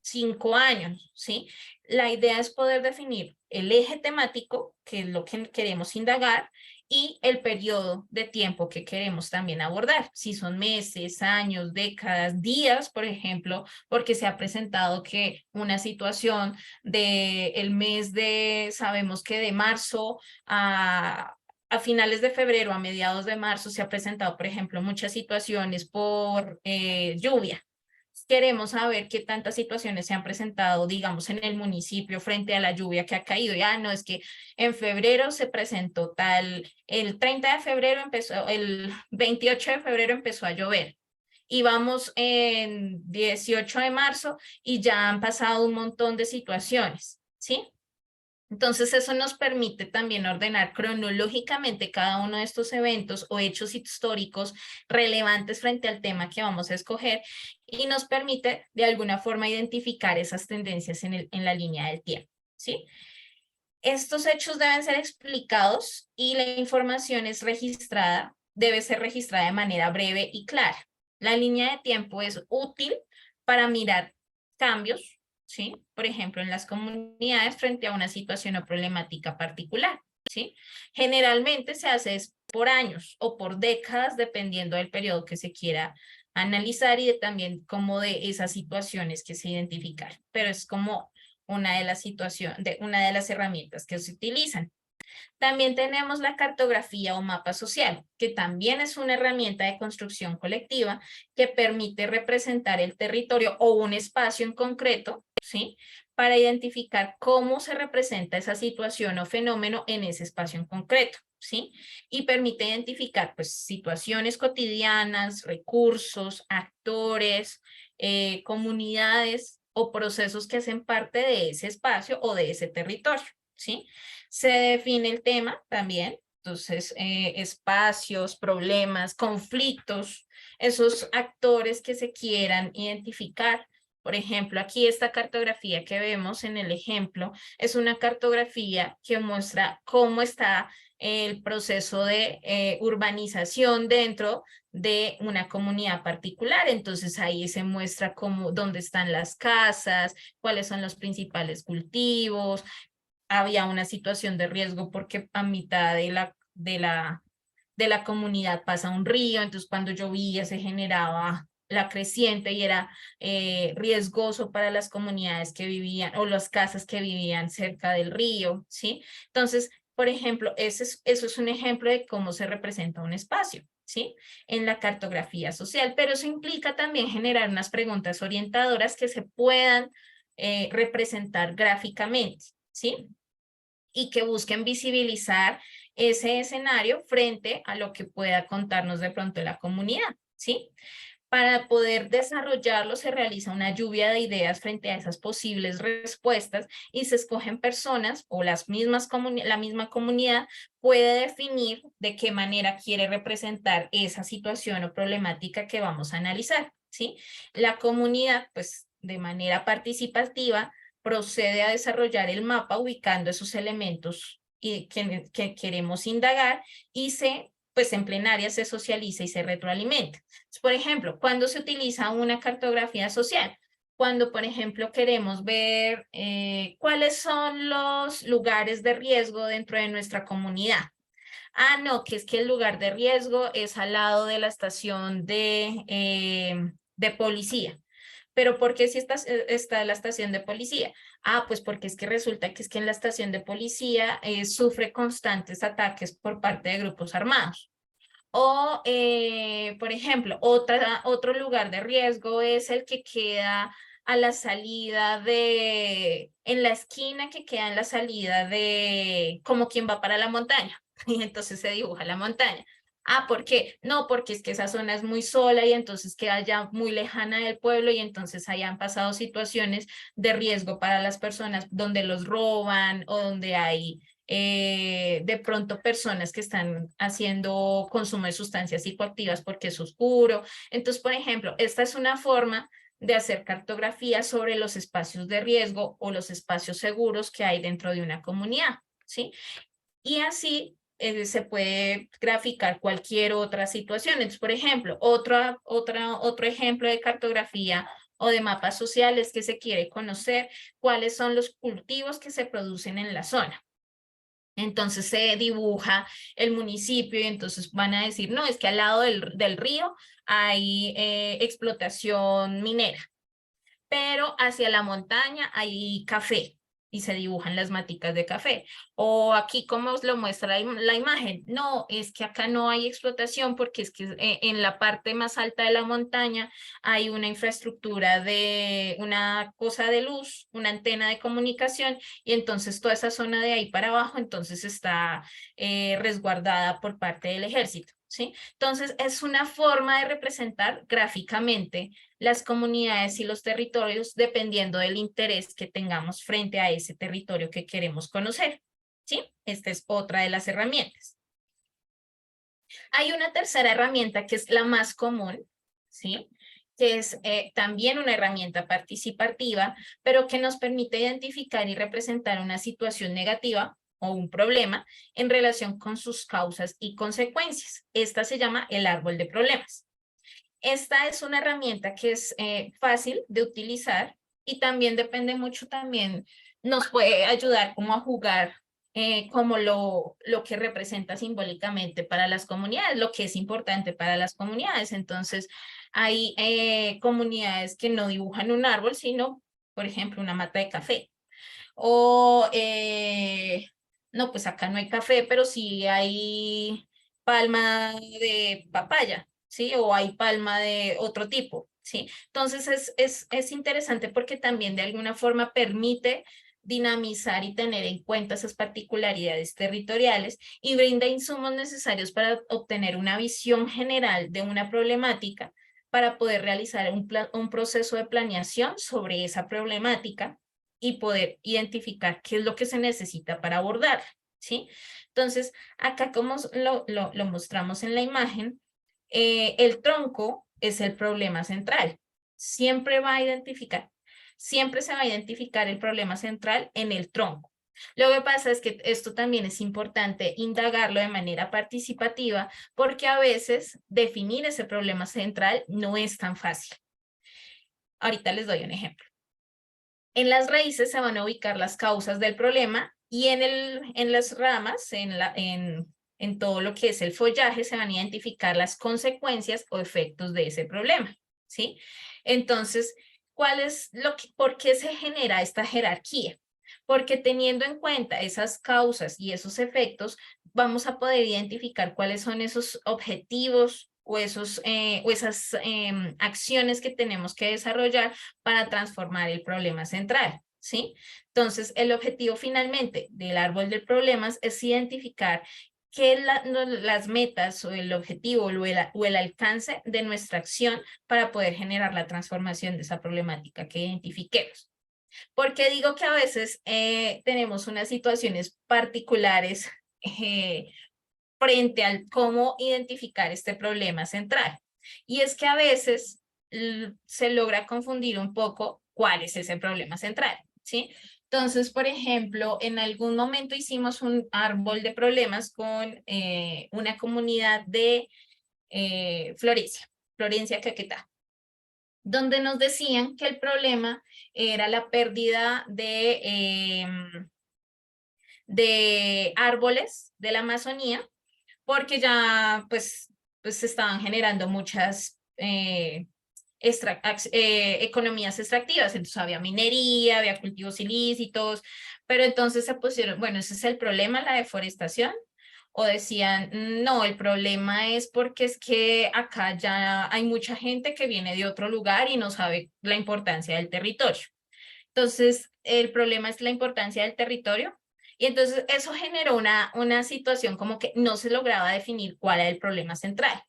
5 años, ¿sí? La idea es poder definir el eje temático, que es lo que queremos indagar, y el periodo de tiempo que queremos también abordar, si son meses, años, décadas, días, por ejemplo, porque se ha presentado que una situación del mes sabemos que de marzo a finales de febrero, a mediados de marzo, se ha presentado, por ejemplo, muchas situaciones por lluvia. Queremos saber qué tantas situaciones se han presentado, digamos, en el municipio frente a la lluvia que ha caído. Ya no, es que en febrero se presentó tal, el 30 de febrero empezó, el 28 de febrero empezó a llover. Y vamos en 18 de marzo y ya han pasado un montón de situaciones, ¿sí? Entonces eso nos permite también ordenar cronológicamente cada uno de estos eventos o hechos históricos relevantes frente al tema que vamos a escoger y nos permite de alguna forma identificar esas tendencias en la línea del tiempo, ¿sí? Estos hechos deben ser explicados y la información debe ser registrada de manera breve y clara. La línea de tiempo es útil para mirar cambios, ¿sí? Por ejemplo, en las comunidades frente a una situación o problemática particular, ¿sí? Generalmente se hace por años o por décadas, dependiendo del periodo que se quiera analizar y también como de esas situaciones que se identifican. Pero es como una de las herramientas que se utilizan. También tenemos la cartografía o mapa social, que también es una herramienta de construcción colectiva que permite representar el territorio o un espacio en concreto, ¿sí? Para identificar cómo se representa esa situación o fenómeno en ese espacio en concreto, ¿sí? Y permite identificar, pues, situaciones cotidianas, recursos, actores, comunidades o procesos que hacen parte de ese espacio o de ese territorio, ¿sí? Se define el tema también, entonces espacios, problemas, conflictos, esos actores que se quieran identificar. Por ejemplo, aquí esta cartografía que vemos en el ejemplo es una cartografía que muestra cómo está el proceso de urbanización dentro de una comunidad particular. Entonces ahí se muestra cómo, dónde están las casas, cuáles son los principales cultivos. Había una situación de riesgo porque a mitad de la comunidad pasa un río, entonces cuando llovía se generaba la creciente y era riesgoso para las comunidades que vivían o las casas que vivían cerca del río, ¿sí? Entonces, por ejemplo, eso es un ejemplo de cómo se representa un espacio, ¿sí? En la cartografía social, pero eso implica también generar unas preguntas orientadoras que se puedan representar gráficamente, ¿sí? Y que busquen visibilizar ese escenario frente a lo que pueda contarnos de pronto la comunidad, ¿sí? Para poder desarrollarlo se realiza una lluvia de ideas frente a esas posibles respuestas y se escogen personas o la misma comunidad puede definir de qué manera quiere representar esa situación o problemática que vamos a analizar, ¿sí? La comunidad, pues, de manera participativa, procede a desarrollar el mapa ubicando esos elementos que queremos indagar y pues en plenaria se socializa y se retroalimenta. Por ejemplo, cuando se utiliza una cartografía social, cuando, por ejemplo, queremos ver cuáles son los lugares de riesgo dentro de nuestra comunidad. Ah, no, que es que el lugar de riesgo es al lado de la estación de policía. Pero ¿por qué si está la estación de policía? Ah, pues porque es que resulta que es que en la estación de policía sufre constantes ataques por parte de grupos armados. O, por ejemplo, otro lugar de riesgo es el que queda a la salida en la esquina que queda en la salida de, como quien va para la montaña. Y entonces se dibuja la montaña. Ah, ¿por qué? No, porque es que esa zona es muy sola y entonces queda ya muy lejana del pueblo y entonces hayan pasado situaciones de riesgo para las personas donde los roban o donde hay de pronto personas que están haciendo consumo de sustancias psicoactivas porque es oscuro. Entonces, por ejemplo, esta es una forma de hacer cartografía sobre los espacios de riesgo o los espacios seguros que hay dentro de una comunidad, ¿sí? Y así se puede graficar cualquier otra situación. Entonces, por ejemplo, otro ejemplo de cartografía o de mapas sociales que se quiere conocer cuáles son los cultivos que se producen en la zona. Entonces se dibuja el municipio y entonces van a decir, no, es que al lado del río hay explotación minera, pero hacia la montaña hay café y se dibujan las maticas de café. O aquí, como os lo muestra la imagen, no, es que acá no hay explotación porque es que en la parte más alta de la montaña hay una infraestructura de una cosa de luz, una antena de comunicación y entonces toda esa zona de ahí para abajo entonces está resguardada por parte del ejército, ¿sí? Entonces es una forma de representar gráficamente las comunidades y los territorios dependiendo del interés que tengamos frente a ese territorio que queremos conocer, ¿sí? Esta es otra de las herramientas. Hay una tercera herramienta que es la más común, ¿sí? Que es también una herramienta participativa, pero que nos permite identificar y representar una situación negativa o un problema en relación con sus causas y consecuencias. Esta se llama el árbol de problemas. Esta es una herramienta que es fácil de utilizar y también depende mucho también, nos puede ayudar como a jugar como lo que representa simbólicamente para las comunidades, lo que es importante para las comunidades. Entonces, hay comunidades que no dibujan un árbol, sino, por ejemplo, una mata de café. O No, pues acá no hay café, pero sí hay palma de papaya, ¿sí? O hay palma de otro tipo, ¿sí? Entonces es interesante porque también de alguna forma permite dinamizar y tener en cuenta esas particularidades territoriales y brinda insumos necesarios para obtener una visión general de una problemática para poder realizar un proceso de planeación sobre esa problemática y poder identificar qué es lo que se necesita para abordar, ¿sí? Entonces, acá como lo mostramos en la imagen, el tronco es el problema central. Siempre se va a identificar el problema central en el tronco. Lo que pasa es que esto también es importante indagarlo de manera participativa porque a veces definir ese problema central no es tan fácil. Ahorita les doy un ejemplo. En las raíces se van a ubicar las causas del problema y en las ramas, en todo lo que es el follaje, se van a identificar las consecuencias o efectos de ese problema, ¿sí? Entonces, ¿por qué se genera esta jerarquía? Porque teniendo en cuenta esas causas y esos efectos, vamos a poder identificar cuáles son esos objetivos o esas acciones que tenemos que desarrollar para transformar el problema central, ¿sí? Entonces, el objetivo finalmente del árbol de problemas es identificar las metas o el objetivo o el alcance de nuestra acción para poder generar la transformación de esa problemática que identifiquemos. Porque digo que a veces tenemos unas situaciones particulares frente al cómo identificar este problema central. Y es que a veces se logra confundir un poco cuál es ese problema central, ¿sí? Entonces, por ejemplo, en algún momento hicimos un árbol de problemas con una comunidad de Florencia, Caquetá, donde nos decían que el problema era la pérdida de árboles de la Amazonía, porque ya pues estaban generando muchas economías extractivas, entonces había minería, había cultivos ilícitos, pero entonces se pusieron, bueno, ese es el problema, la deforestación, o decían, no, el problema es porque es que acá ya hay mucha gente que viene de otro lugar y no sabe la importancia del territorio. Entonces, el problema es la importancia del territorio. Y entonces eso generó una situación como que no se lograba definir cuál era el problema central.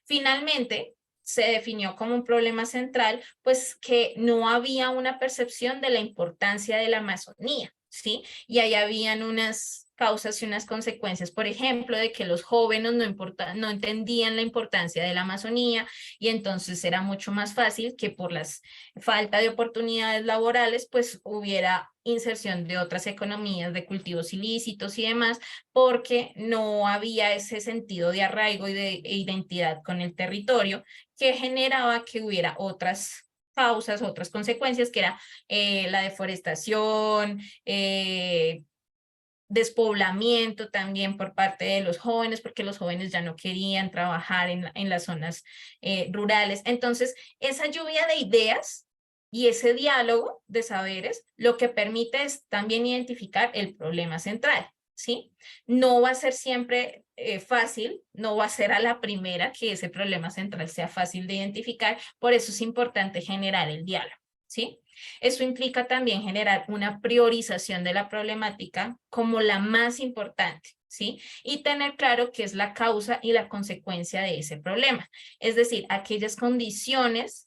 Finalmente, se definió como un problema central, pues que no había una percepción de la importancia de la Amazonía, ¿sí? Y ahí habían unas causas y unas consecuencias, por ejemplo, de que los jóvenes no entendían la importancia de la Amazonía y entonces era mucho más fácil que por la falta de oportunidades laborales, pues hubiera inserción de otras economías, de cultivos ilícitos y demás, porque no había ese sentido de arraigo y de identidad con el territorio que generaba que hubiera otras causas, otras consecuencias, que era la deforestación, despoblamiento también por parte de los jóvenes, porque los jóvenes ya no querían trabajar en las zonas rurales. Entonces, esa lluvia de ideas y ese diálogo de saberes lo que permite es también identificar el problema central, ¿sí? No va a ser siempre fácil, no va a ser a la primera que ese problema central sea fácil de identificar, por eso es importante generar el diálogo, ¿sí? Eso implica también generar una priorización de la problemática como la más importante, ¿sí? Y tener claro qué es la causa y la consecuencia de ese problema. Es decir, aquellas condiciones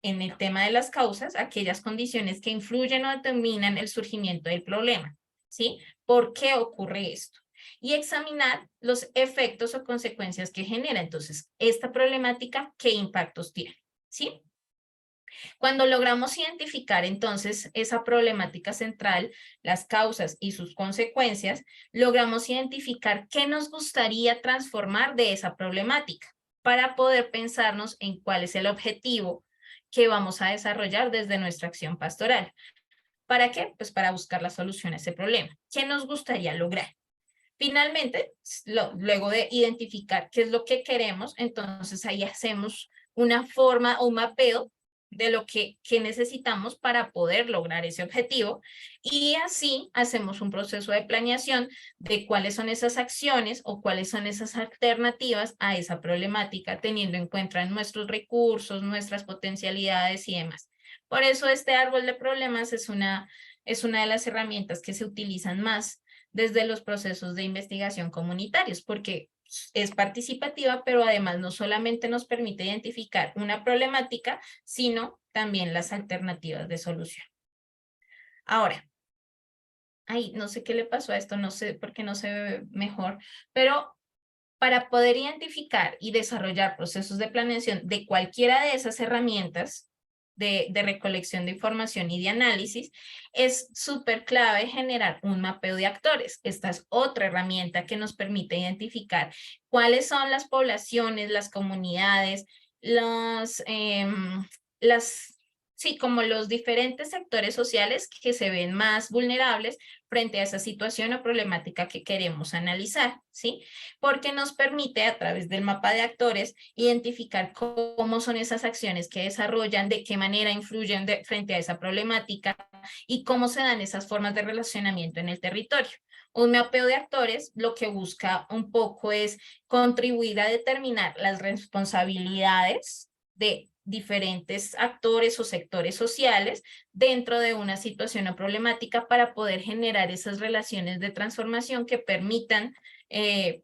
en el tema de las causas, aquellas condiciones que influyen o determinan el surgimiento del problema, ¿sí? ¿Por qué ocurre esto? Y examinar los efectos o consecuencias que genera. Entonces, esta problemática, ¿qué impactos tiene? ¿Sí? Cuando logramos identificar entonces esa problemática central, las causas y sus consecuencias, logramos identificar qué nos gustaría transformar de esa problemática para poder pensarnos en cuál es el objetivo que vamos a desarrollar desde nuestra acción pastoral. ¿Para qué? Pues para buscar la solución a ese problema. ¿Qué nos gustaría lograr? Finalmente, luego de identificar qué es lo que queremos, entonces ahí hacemos una forma o un mapeo de lo que necesitamos para poder lograr ese objetivo, y así hacemos un proceso de planeación de cuáles son esas acciones o cuáles son esas alternativas a esa problemática, teniendo en cuenta nuestros recursos, nuestras potencialidades y demás. Por eso este árbol de problemas es una de las herramientas que se utilizan más desde los procesos de investigación comunitarios, porque es participativa, pero además no solamente nos permite identificar una problemática, sino también las alternativas de solución. Ahora, no sé qué le pasó a esto, no sé por qué no se ve mejor, pero para poder identificar y desarrollar procesos de planeación de cualquiera de esas herramientas de recolección de información y de análisis, es súper clave generar un mapeo de actores. Esta es otra herramienta que nos permite identificar cuáles son las poblaciones, las comunidades, sí, como los diferentes sectores sociales que se ven más vulnerables frente a esa situación o problemática que queremos analizar, ¿sí? Porque nos permite a través del mapa de actores identificar cómo son esas acciones que desarrollan, de qué manera influyen frente a esa problemática y cómo se dan esas formas de relacionamiento en el territorio. Un mapeo de actores lo que busca un poco es contribuir a determinar las responsabilidades de diferentes actores o sectores sociales dentro de una situación o problemática para poder generar esas relaciones de transformación que permitan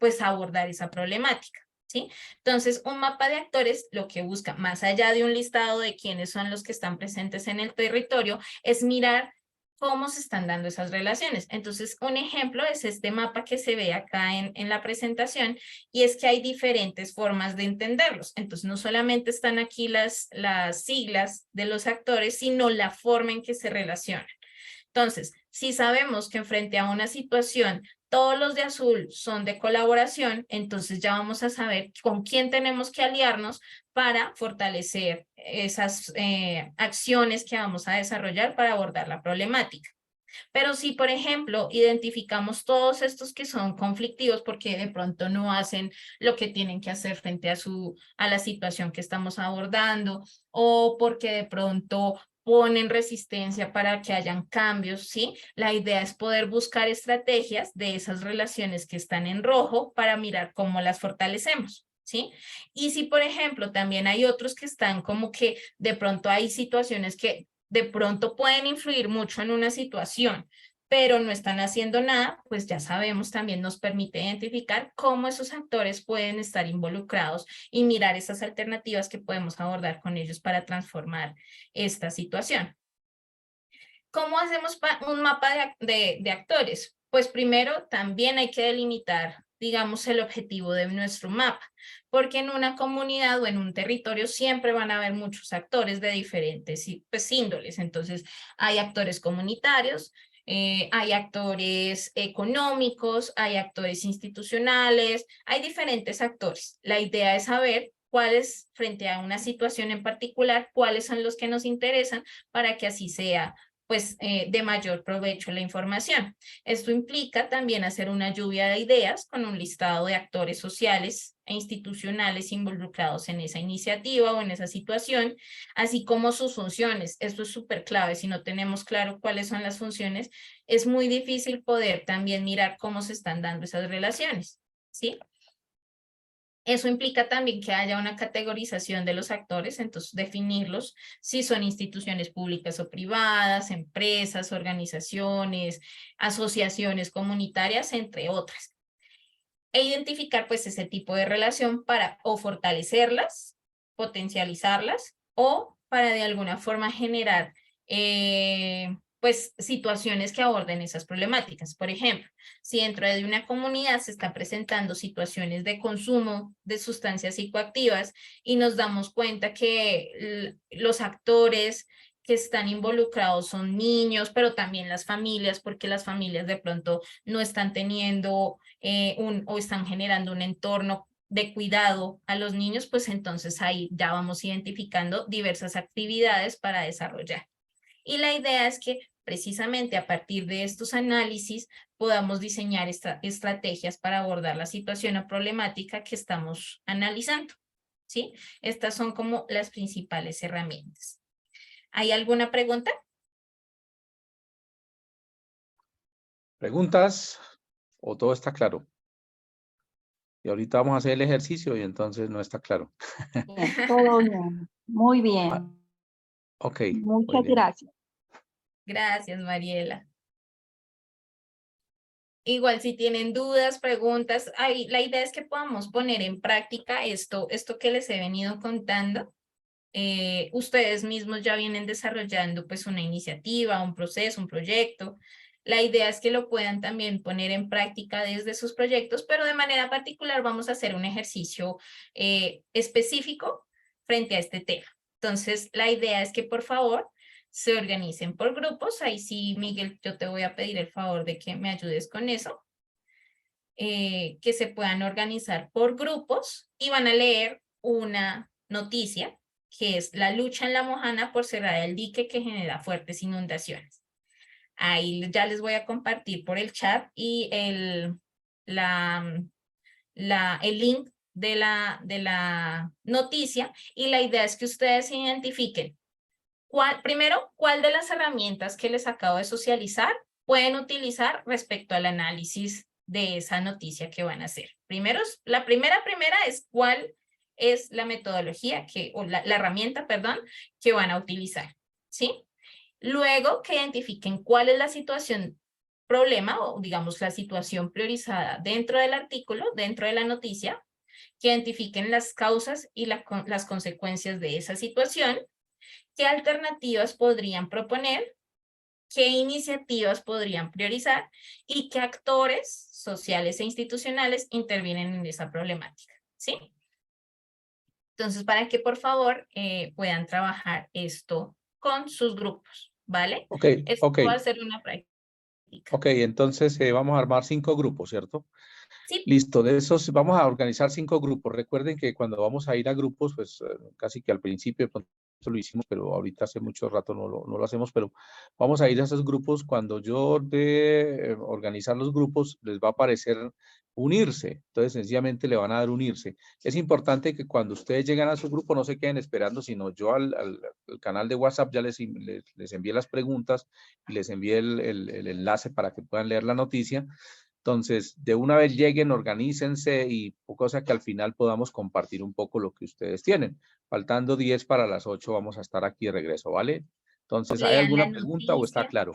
pues abordar esa problemática, ¿sí? Entonces, un mapa de actores lo que busca, más allá de un listado de quiénes son los que están presentes en el territorio, es mirar cómo se están dando esas relaciones. Entonces, un ejemplo es este mapa que se ve acá en la presentación, y es que hay diferentes formas de entenderlos. Entonces, no solamente están aquí las siglas de los actores, sino la forma en que se relacionan. Entonces, si sabemos que frente a una situación todos los de azul son de colaboración, entonces ya vamos a saber con quién tenemos que aliarnos para fortalecer esas acciones que vamos a desarrollar para abordar la problemática. Pero si, por ejemplo, identificamos todos estos que son conflictivos porque de pronto no hacen lo que tienen que hacer frente a la situación que estamos abordando, o porque de pronto ponen resistencia para que hayan cambios, ¿sí? La idea es poder buscar estrategias de esas relaciones que están en rojo para mirar cómo las fortalecemos, ¿sí? Y si, por ejemplo, también hay otros que están como que de pronto hay situaciones que de pronto pueden influir mucho en una situación, pero no están haciendo nada, pues ya sabemos, también nos permite identificar cómo esos actores pueden estar involucrados y mirar esas alternativas que podemos abordar con ellos para transformar esta situación. ¿Cómo hacemos un mapa de actores? Pues primero también hay que delimitar, digamos, el objetivo de nuestro mapa, porque en una comunidad o en un territorio siempre van a haber muchos actores de diferentes pues, índoles. Entonces, hay actores comunitarios, hay actores económicos, hay actores institucionales, hay diferentes actores. La idea es saber cuáles, frente a una situación en particular, cuáles son los que nos interesan para que así sea pues de mayor provecho la información. Esto implica también hacer una lluvia de ideas con un listado de actores sociales e institucionales involucrados en esa iniciativa o en esa situación, así como sus funciones. Esto es súper clave. Si no tenemos claro cuáles son las funciones, es muy difícil poder también mirar cómo se están dando esas relaciones, ¿sí? Eso implica también que haya una categorización de los actores, entonces definirlos, si son instituciones públicas o privadas, empresas, organizaciones, asociaciones comunitarias, entre otras. E identificar pues ese tipo de relación para o fortalecerlas, potencializarlas, o para de alguna forma generar pues situaciones que aborden esas problemáticas. Por ejemplo, si dentro de una comunidad se están presentando situaciones de consumo de sustancias psicoactivas y nos damos cuenta que los actores que están involucrados son niños, pero también las familias, porque las familias de pronto no están teniendo o están generando un entorno de cuidado a los niños, pues entonces ahí ya vamos identificando diversas actividades para desarrollar. Y la idea es que precisamente a partir de estos análisis podamos diseñar estrategias para abordar la situación o problemática que estamos analizando, ¿sí? Estas son como las principales herramientas. ¿Hay alguna pregunta? ¿Preguntas o todo está claro? Y ahorita vamos a hacer el ejercicio y entonces no está claro. Bien, todo bien. Muy Ah, bien. ok, muy Muchas bien. gracias. Gracias, Mariela. Igual si tienen dudas, preguntas, la idea es que podamos poner en práctica esto que les he venido contando. Ustedes mismos ya vienen desarrollando pues una iniciativa, un proceso, un proyecto. La idea es que lo puedan también poner en práctica desde sus proyectos, pero de manera particular vamos a hacer un ejercicio específico frente a este tema. Entonces, la idea es que por favor se organicen por grupos. Ahí sí, Miguel, yo te voy a pedir el favor de que me ayudes con eso. Que se puedan organizar por grupos y van a leer una noticia que es la lucha en La Mojana por cerrar el dique que genera fuertes inundaciones. Ahí ya les voy a compartir por el chat y el link de la noticia, y la idea es que ustedes identifiquen primero, cuál de las herramientas que les acabo de socializar pueden utilizar respecto al análisis de esa noticia que van a hacer. Primero, la primera es cuál es la metodología o la herramienta, perdón, que van a utilizar, ¿sí? Luego que identifiquen cuál es la situación problema o digamos la situación priorizada dentro del artículo, dentro de la noticia, que identifiquen las causas y las consecuencias de esa situación, qué alternativas podrían proponer, qué iniciativas podrían priorizar y qué actores sociales e institucionales intervienen en esa problemática, ¿sí? Entonces, para que por favor puedan trabajar esto con sus grupos, ¿vale? Ok, Esto ok, va a ser una práctica. ok. Entonces vamos a armar 5 grupos, ¿cierto? Sí, Listo, de esos vamos a organizar 5 grupos. Recuerden que cuando vamos a ir a grupos, pues casi que al principio de pronto lo hicimos, pero ahorita hace mucho rato no lo hacemos, pero vamos a ir a esos grupos. Cuando yo de organizar los grupos, les va a aparecer unirse. Entonces, sencillamente le van a dar unirse. Es importante que cuando ustedes llegan a su grupo no se queden esperando, sino yo al canal de WhatsApp ya les envié las preguntas y les envié el enlace para que puedan leer la noticia. Entonces, de una vez lleguen, organícense y cosa que al final podamos compartir un poco lo que ustedes tienen. Faltando 10 para las 8 vamos a estar aquí de regreso, ¿vale? Entonces, ¿hay lean la alguna pregunta o está noticia. claro?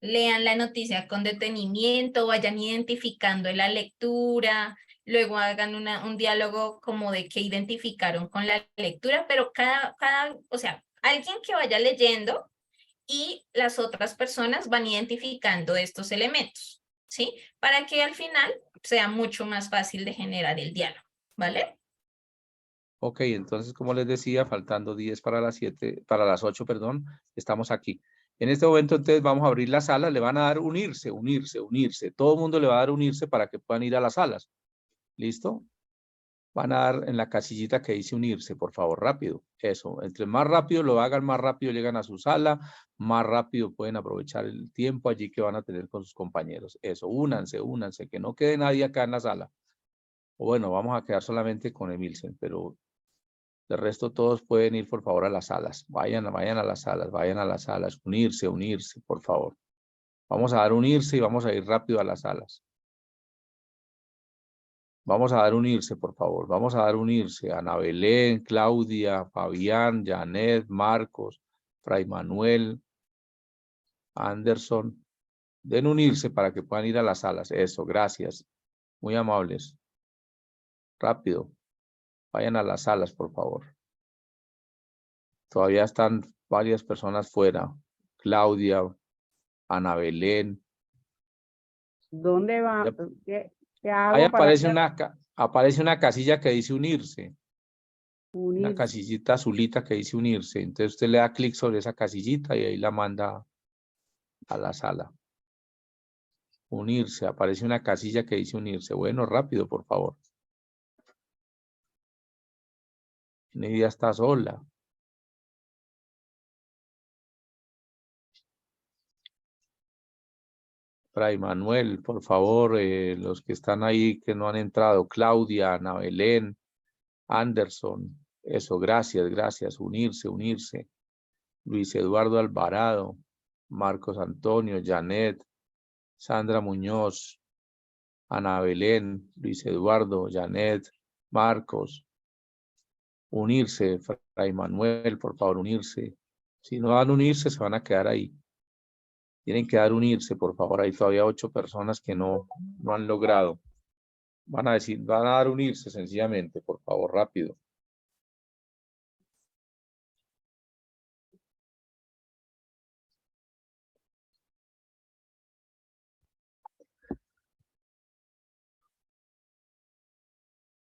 Lean la noticia con detenimiento, vayan identificando en la lectura, luego hagan un diálogo como de qué identificaron con la lectura, pero o sea, alguien que vaya leyendo y las otras personas van identificando estos elementos, ¿sí? Para que al final sea mucho más fácil de generar el diálogo, ¿vale? Ok, entonces, como les decía, faltando 10 para las 7, para las 8, perdón, estamos aquí. En este momento, entonces, vamos a abrir las salas, le van a dar unirse, unirse, unirse. Todo el mundo le va a dar unirse para que puedan ir a las salas. ¿Listo? Van a dar en la casillita que dice unirse, por favor, rápido. Eso, entre más rápido lo hagan, más rápido llegan a su sala, más rápido pueden aprovechar el tiempo allí que van a tener con sus compañeros. Eso, únanse, únanse, que no quede nadie acá en la sala. O bueno, vamos a quedar solamente con Emilsen, pero de resto todos pueden ir, por favor, a las salas. Vayan a las salas, vayan a las salas. Unirse, unirse, por favor. Vamos a dar unirse y vamos a ir rápido a las salas. Vamos a dar unirse, por favor. Vamos a dar unirse. Ana Belén, Claudia, Fabián, Janet, Marcos, Fray Manuel, Anderson. Den unirse para que puedan ir a las salas. Eso, gracias. Muy amables. Rápido. Vayan a las salas, por favor. Todavía están varias personas fuera. Claudia, Ana Belén. ¿Dónde va? Ya- ¿Qué Ahí hago para aparece una casilla que dice unirse. Una unirse? casillita azulita que dice unirse. Entonces usted le da clic sobre esa casillita y ahí la manda a la sala. Unirse. Aparece una casilla que dice unirse. Bueno, rápido, por favor. Nidia está sola. Fray Manuel, por favor, los que están ahí que no han entrado. Claudia, Ana Belén, Anderson. Eso, gracias, gracias. Unirse, unirse. Luis Eduardo Alvarado, Marcos Antonio, Janet, Sandra Muñoz, Ana Belén, Luis Eduardo, Janet, Marcos. Unirse, Fray Manuel, por favor, unirse. Si no van a unirse, se van a quedar ahí. Tienen que dar unirse, por favor. Hay todavía 8 personas que no han logrado. Van a dar unirse sencillamente, por favor, rápido.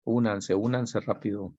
Únanse rápido.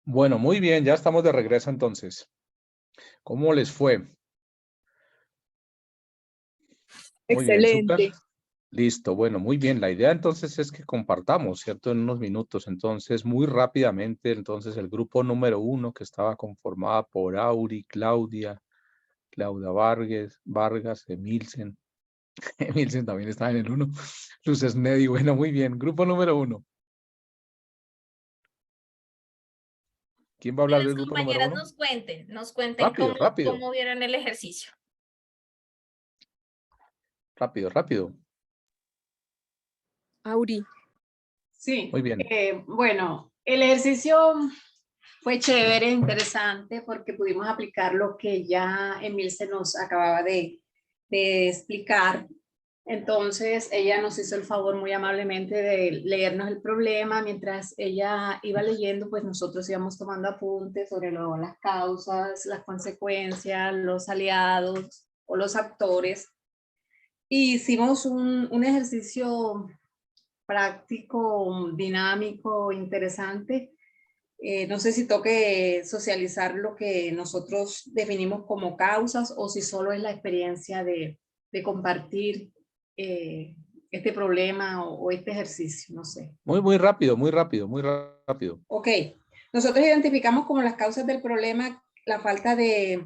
Bueno, muy bien, ya estamos de regreso entonces. ¿Cómo les fue? Muy bien, súper. Excelente. Listo, bueno, muy bien. La idea entonces es que compartamos, ¿cierto? En unos minutos. Entonces, muy rápidamente, entonces el grupo número 1 que estaba conformada por Auri, Claudia Vargas, Emilsen. Emilsen también estaba en el 1. Luces Nedi, bueno, muy bien. Grupo número 1. ¿Quién va a Que hablar las del grupo número compañeras 1? nos cuenten Rápido, rápido, cómo vieron el ejercicio. rápido, rápido. Auri. Sí, Muy bien. bueno, el ejercicio fue chévere, interesante, porque pudimos aplicar lo que ya Emil se nos acababa de explicar. Entonces, ella nos hizo el favor muy amablemente de leernos el problema. Mientras ella iba leyendo, pues nosotros íbamos tomando apuntes sobre las causas, las consecuencias, los aliados o los actores. Y hicimos un ejercicio práctico, dinámico, interesante. No sé si toque socializar lo que nosotros definimos como causas o si solo es la experiencia de compartir este problema o este ejercicio, no sé. Muy rápido, muy rápido, muy rápido. Ok, nosotros identificamos como las causas del problema la falta ¿de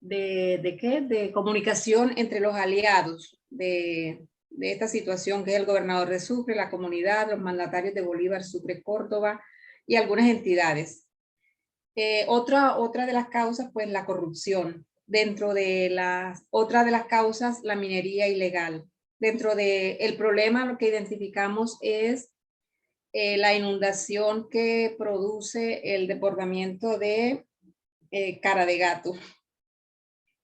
qué? De comunicación entre los aliados de esta situación, que es el gobernador de Sucre, la comunidad, los mandatarios de Bolívar, Sucre, Córdoba y algunas entidades. Otra de las causas, pues la corrupción. Otra de las causas, la minería ilegal. Dentro del problema, lo que identificamos es la inundación que produce el desbordamiento de Cara de Gato.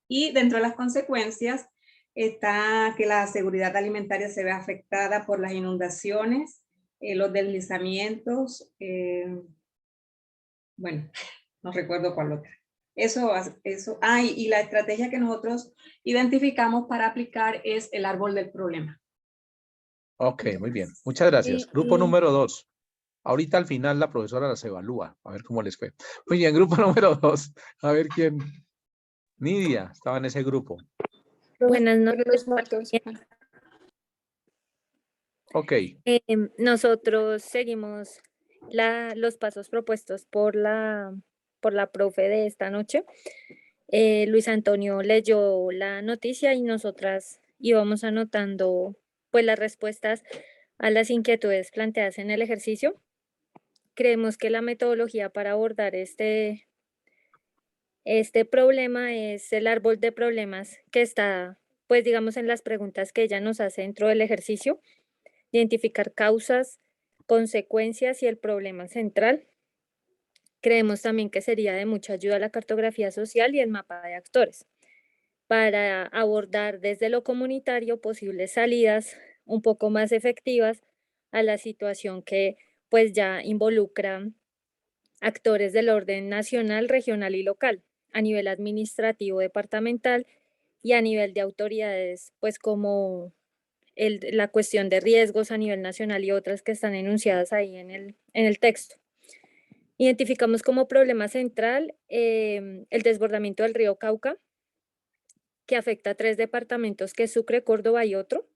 Y dentro de las consecuencias está que la seguridad alimentaria se ve afectada por las inundaciones, los deslizamientos, bueno, no recuerdo cuál otra. Y la estrategia que nosotros identificamos para aplicar es el árbol del problema. Ok, muy bien. Muchas gracias. Grupo número 2. Ahorita al final la profesora las evalúa, a ver cómo les fue. Muy bien, grupo número 2. A ver quién. Nidia estaba en ese grupo. Buenas noches. Ok, Nosotros seguimos los pasos propuestos por la profe de esta noche. Luis Antonio leyó la noticia y nosotras íbamos anotando pues las respuestas a las inquietudes planteadas en el ejercicio. Creemos que la metodología para abordar este problema es el árbol de problemas que está, pues digamos, en las preguntas que ella nos hace dentro del ejercicio: identificar causas, consecuencias y el problema central. Creemos también que sería de mucha ayuda la cartografía social y el mapa de actores para abordar desde lo comunitario posibles salidas un poco más efectivas a la situación que pues ya involucra actores del orden nacional, regional y local, a nivel administrativo departamental y a nivel de autoridades, pues como la cuestión de riesgos a nivel nacional y otras que están enunciadas ahí en el texto. Identificamos como problema central el desbordamiento del río Cauca, que afecta a 3 departamentos, que es Sucre, Córdoba y otro.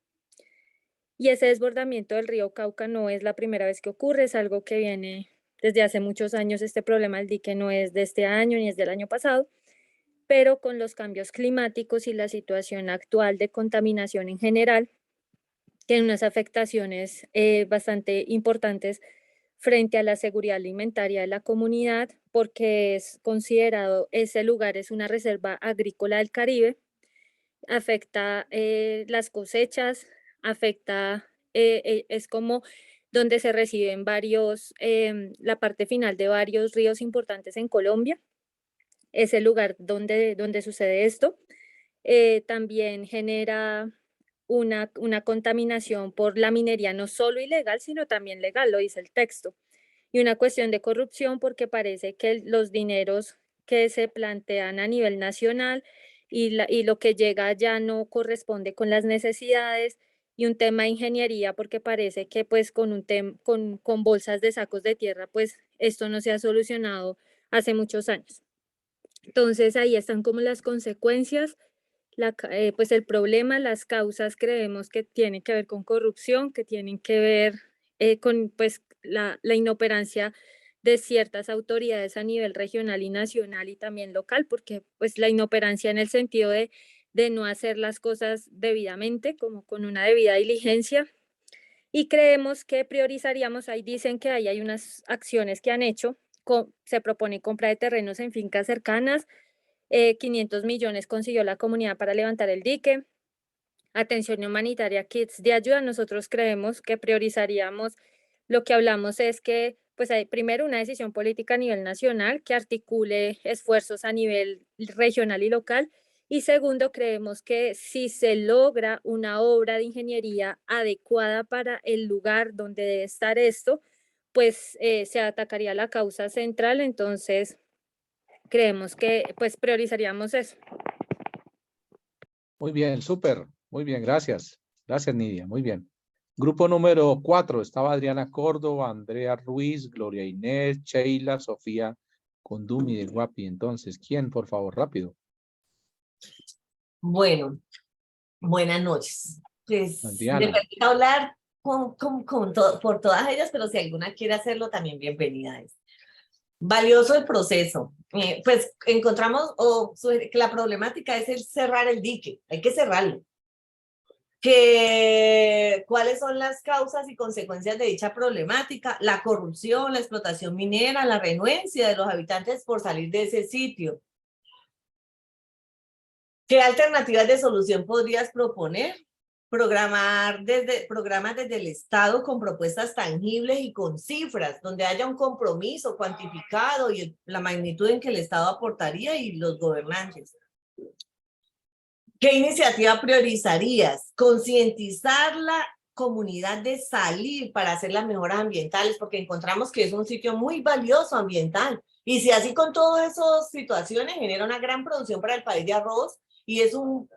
Y ese desbordamiento del río Cauca no es la primera vez que ocurre, es algo que viene desde hace muchos años. Este problema del dique no es de este año ni es del año pasado, pero con los cambios climáticos y la situación actual de contaminación en general, tiene unas afectaciones bastante importantes frente a la seguridad alimentaria de la comunidad, porque es considerado, ese lugar es una reserva agrícola del Caribe, afecta las cosechas, afecta, es como donde se reciben la parte final de varios ríos importantes en Colombia, es el lugar donde sucede esto. También genera una contaminación por la minería, no solo ilegal, sino también legal, lo dice el texto. Y una cuestión de corrupción, porque parece que los dineros que se plantean a nivel nacional y lo que llega ya no corresponde con las necesidades, y un tema de ingeniería, porque parece que pues con bolsas de sacos de tierra, pues esto no se ha solucionado hace muchos años. Entonces ahí están como las consecuencias, pues el problema, las causas creemos que tienen que ver con corrupción, que tienen que ver con pues la inoperancia de ciertas autoridades a nivel regional y nacional y también local, porque pues la inoperancia en el sentido de no hacer las cosas debidamente, como con una debida diligencia. Y creemos que priorizaríamos, ahí dicen que ahí hay unas acciones que han hecho, se propone compra de terrenos en fincas cercanas, 500 millones consiguió la comunidad para levantar el dique, atención humanitaria, kits de ayuda. Nosotros creemos que priorizaríamos, lo que hablamos es que pues hay primero una decisión política a nivel nacional que articule esfuerzos a nivel regional y local. Y segundo, creemos que si se logra una obra de ingeniería adecuada para el lugar donde debe estar esto, pues se atacaría la causa central. Entonces, creemos que pues priorizaríamos eso. Muy bien, súper. Muy bien, gracias. Gracias, Nidia. Muy bien. Grupo número 4, estaba Adriana Córdoba, Andrea Ruiz, Gloria Inés, Sheila, Sofía Condumi de Guapi. Entonces, ¿quién, por favor? Rápido. Bueno, buenas noches. Pues Adriana. me permito hablar por todas ellas, pero si alguna quiere hacerlo, también bienvenida es. Valioso el proceso. Pues encontramos que la problemática es el cerrar el dique, hay que cerrarlo. ¿Cuáles son las causas y consecuencias de dicha problemática? La corrupción, la explotación minera, la renuencia de los habitantes por salir de ese sitio. ¿Qué alternativas de solución podrías proponer? Programas desde el Estado con propuestas tangibles y con cifras, donde haya un compromiso cuantificado y la magnitud en que el Estado aportaría y los gobernantes. ¿Qué iniciativa priorizarías? Concientizar la comunidad de salir para hacer las mejoras ambientales, porque encontramos que es un sitio muy valioso ambiental. Y si así con todas esas situaciones genera una gran producción para el país de arroz y es un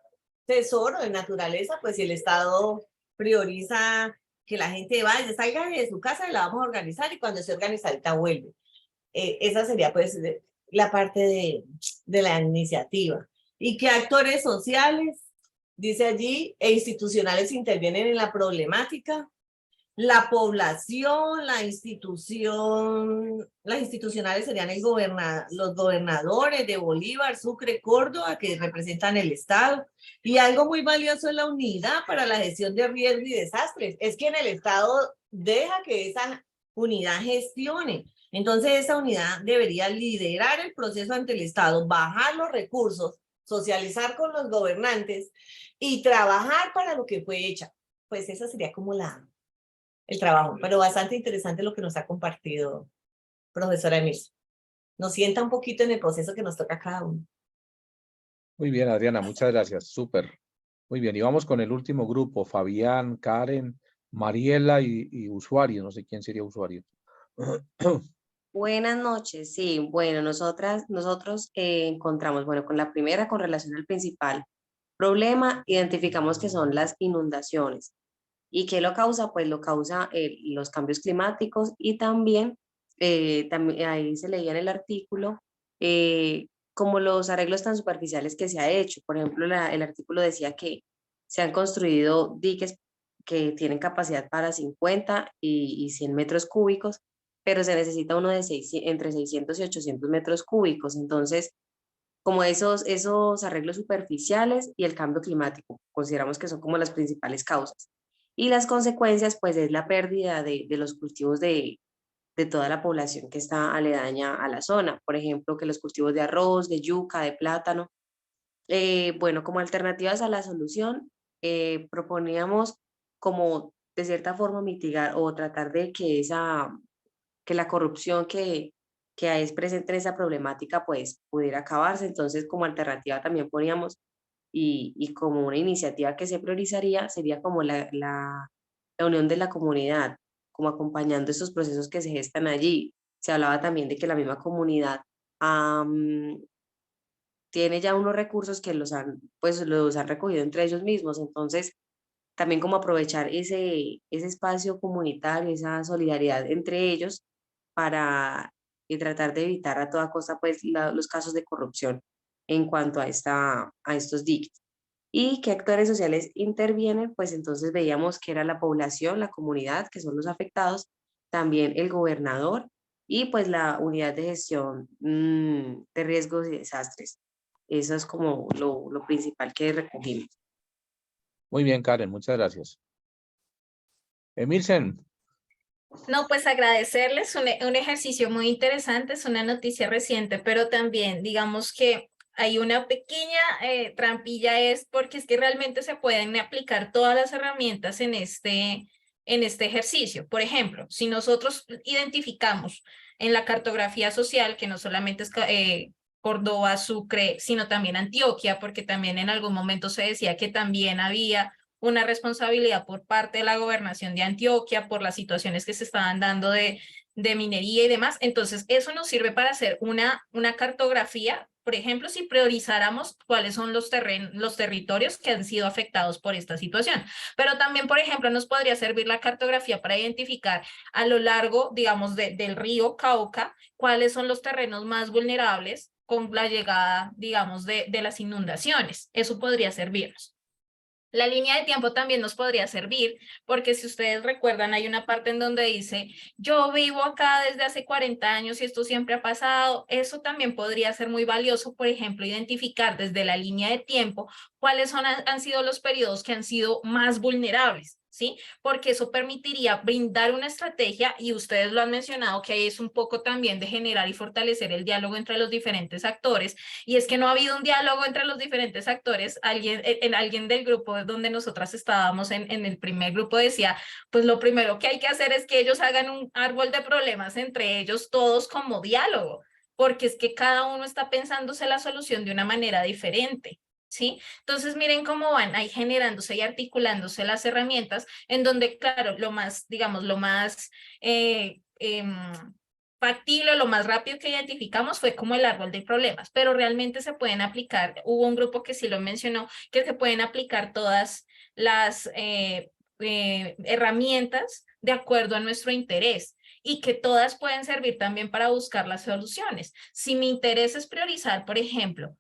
tesoro de naturaleza, pues si el Estado prioriza que la gente vaya, salga de su casa y la vamos a organizar y cuando esté organizadita vuelve. Esa sería pues la parte de la iniciativa. ¿Y qué actores sociales, dice allí, e institucionales intervienen en la problemática? La población, las institucionales serían los gobernadores de Bolívar, Sucre, Córdoba, que representan el Estado. Y algo muy valioso es la unidad para la gestión de riesgos y desastres. Es que en el Estado deja que esa unidad gestione. Entonces esa unidad debería liderar el proceso ante el Estado, bajar los recursos, socializar con los gobernantes y trabajar para lo que fue hecha. Pues esa sería como el trabajo, pero bastante interesante lo que nos ha compartido profesora Emilce. Nos sienta un poquito en el proceso que nos toca a cada uno. Muy bien, Adriana, muchas gracias. Súper. Muy bien, y vamos con el último grupo, Fabián, Karen, Mariela y usuario. No sé quién sería usuario. Buenas noches, sí, bueno, nosotros encontramos, bueno, con la primera, con relación al principal problema, identificamos que son las inundaciones. ¿Y qué lo causa? Pues lo causa los cambios climáticos y también ahí se leía en el artículo como los arreglos tan superficiales que se ha hecho. Por ejemplo, el artículo decía que se han construido diques que tienen capacidad para 50 y 100 metros cúbicos, pero se necesita uno de entre 600 y 800 metros cúbicos. Entonces, como esos arreglos superficiales y el cambio climático, consideramos que son como las principales causas. Y las consecuencias, pues, es la pérdida de los cultivos de toda la población que está aledaña a la zona. Por ejemplo, que los cultivos de arroz, de yuca, de plátano. Bueno, como alternativas a la solución, proponíamos como de cierta forma mitigar o tratar de que la corrupción que es presente en esa problemática pues pudiera acabarse. Entonces, como alternativa también poníamos y como una iniciativa que se priorizaría sería como la unión de la comunidad, como acompañando estos procesos que se gestan allí. Se hablaba también de que la misma comunidad tiene ya unos recursos que los han recogido entre ellos mismos. Entonces, también como aprovechar ese espacio comunitario, esa solidaridad entre ellos para tratar de evitar a toda costa pues los casos de corrupción en cuanto a estos diques. ¿Y qué actores sociales intervienen? Pues entonces veíamos que era la población, la comunidad, que son los afectados, también el gobernador y pues la unidad de gestión de riesgos y desastres. Eso es como lo principal que recogimos. Muy bien, Karen, muchas gracias. Emilsen, No, pues agradecerles un ejercicio muy interesante, es una noticia reciente, pero también digamos que hay una pequeña trampilla, es porque es que realmente se pueden aplicar todas las herramientas en este ejercicio. Por ejemplo, si nosotros identificamos en la cartografía social, que no solamente es Córdoba, Sucre, sino también Antioquia, porque también en algún momento se decía que también había una responsabilidad por parte de la gobernación de Antioquia por las situaciones que se estaban dando de minería y demás. Entonces, eso nos sirve para hacer una cartografía. Por ejemplo, si priorizáramos cuáles son los territorios que han sido afectados por esta situación. Pero también, por ejemplo, nos podría servir la cartografía para identificar a lo largo, digamos, del río Cauca, cuáles son los terrenos más vulnerables con la llegada, digamos, de las inundaciones. Eso podría servirnos. La línea de tiempo también nos podría servir, porque si ustedes recuerdan, hay una parte en donde dice, yo vivo acá desde hace 40 años y esto siempre ha pasado. Eso también podría ser muy valioso, por ejemplo, identificar desde la línea de tiempo cuáles han sido los periodos que han sido más vulnerables, ¿sí? Porque eso permitiría brindar una estrategia, y ustedes lo han mencionado, que es un poco también de generar y fortalecer el diálogo entre los diferentes actores, y es que no ha habido un diálogo entre los diferentes actores. Alguien del grupo donde nosotras estábamos en el primer grupo decía, pues lo primero que hay que hacer es que ellos hagan un árbol de problemas entre ellos todos como diálogo, porque es que cada uno está pensándose la solución de una manera diferente. ¿Sí? Entonces miren cómo van ahí generándose y articulándose las herramientas, en donde, claro, lo más, digamos, lo más factible, lo más rápido que identificamos fue como el árbol de problemas, pero realmente se pueden aplicar, hubo un grupo que sí lo mencionó, que se pueden aplicar todas las herramientas de acuerdo a nuestro interés, y que todas pueden servir también para buscar las soluciones. Si mi interés es priorizar, por ejemplo,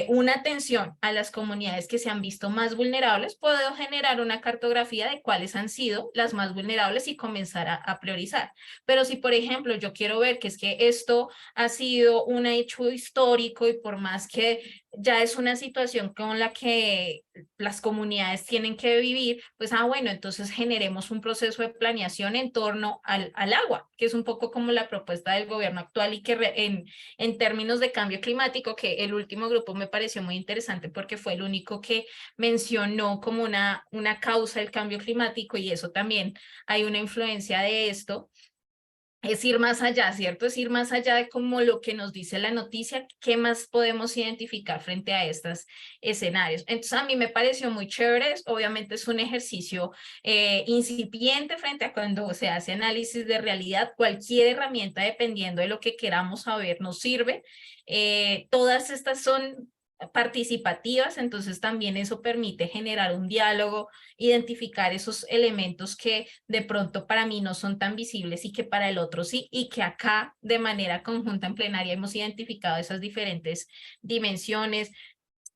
una atención a las comunidades que se han visto más vulnerables, puedo generar una cartografía de cuáles han sido las más vulnerables y comenzar a priorizar. Pero si, por ejemplo, yo quiero ver que es que esto ha sido un hecho histórico y por más que ya es una situación con la que las comunidades tienen que vivir, pues, bueno, entonces generemos un proceso de planeación en torno al agua, que es un poco como la propuesta del gobierno actual, y que en términos de cambio climático, que el último grupo me pareció muy interesante porque fue el único que mencionó como una causa el cambio climático, y eso también hay una influencia de esto. Es ir más allá, ¿cierto? Es ir más allá de como lo que nos dice la noticia, qué más podemos identificar frente a estos escenarios. Entonces a mí me pareció muy chévere, obviamente es un ejercicio incipiente frente a cuando se hace análisis de realidad. Cualquier herramienta, dependiendo de lo que queramos saber, nos sirve. Todas estas son participativas, entonces también eso permite generar un diálogo, identificar esos elementos que de pronto para mí no son tan visibles y que para el otro sí, y que acá de manera conjunta en plenaria hemos identificado esas diferentes dimensiones,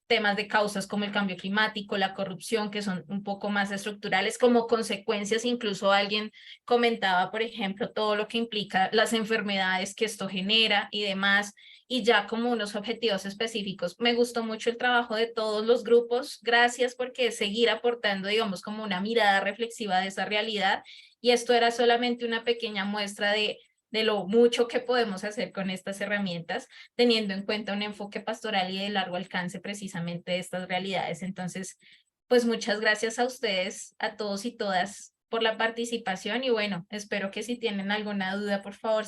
temas de causas como el cambio climático, la corrupción, que son un poco más estructurales, como consecuencias. Incluso alguien comentaba, por ejemplo, todo lo que implica las enfermedades que esto genera y demás, y ya como unos objetivos específicos. Me gustó mucho el trabajo de todos los grupos. Gracias, porque seguir aportando, digamos, como una mirada reflexiva de esa realidad, y esto era solamente una pequeña muestra de lo mucho que podemos hacer con estas herramientas, teniendo en cuenta un enfoque pastoral y de largo alcance precisamente de estas realidades. Entonces, pues muchas gracias a ustedes, a todos y todas, por la participación, y bueno, espero que si tienen alguna duda, por favor,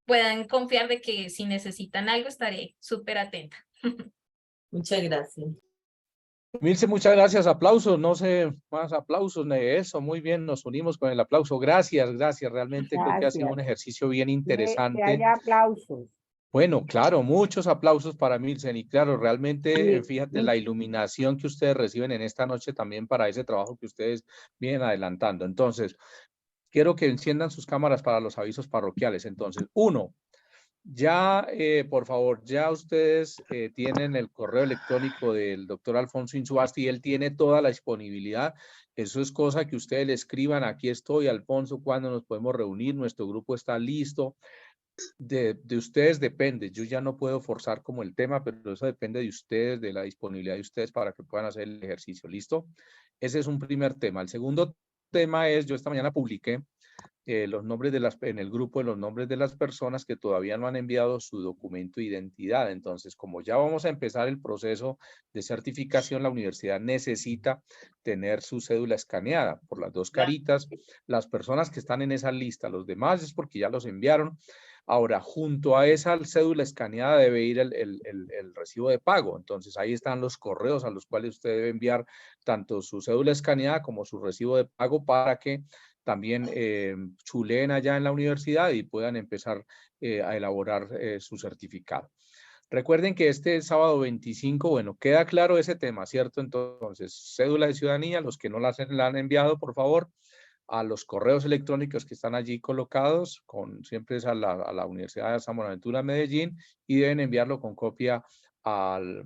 puedan confiar de que si necesitan algo, estaré súper atenta. Muchas gracias. Milce, muchas gracias. Aplausos, no sé, más aplausos de eso. Muy bien, nos unimos con el aplauso. Gracias, gracias. Realmente creo que ha sido un ejercicio bien interesante. Que haya aplausos. Bueno, claro, muchos aplausos para Milce. Y claro, realmente, fíjate, la iluminación que ustedes reciben en esta noche también para ese trabajo que ustedes vienen adelantando. Entonces, quiero que enciendan sus cámaras para los avisos parroquiales. Entonces, 1, Ya, por favor, ya ustedes tienen el correo electrónico del doctor Alfonso Insubasti y él tiene toda la disponibilidad. Eso es cosa que ustedes le escriban, aquí estoy, Alfonso, ¿cuándo nos podemos reunir? Nuestro grupo está listo. De ustedes depende, yo ya no puedo forzar como el tema, pero eso depende de ustedes, de la disponibilidad de ustedes para que puedan hacer el ejercicio, ¿listo? Ese es un primer tema. El segundo tema es, yo esta mañana publiqué los nombres en el grupo, los nombres de las personas que todavía no han enviado su documento de identidad. Entonces, como ya vamos a empezar el proceso de certificación, la universidad necesita tener su cédula escaneada por las dos caritas. Las personas que están en esa lista, los demás es porque ya los enviaron. Ahora, junto a esa cédula escaneada debe ir el recibo de pago. Entonces, ahí están los correos a los cuales usted debe enviar tanto su cédula escaneada como su recibo de pago para que también chuleen allá en la universidad y puedan empezar a elaborar su certificado. Recuerden que este sábado 25, bueno, queda claro ese tema, ¿cierto? Entonces, cédula de ciudadanía, los que no la han enviado, por favor, a los correos electrónicos que están allí colocados, siempre es a la Universidad de San Buenaventura Medellín, y deben enviarlo con copia al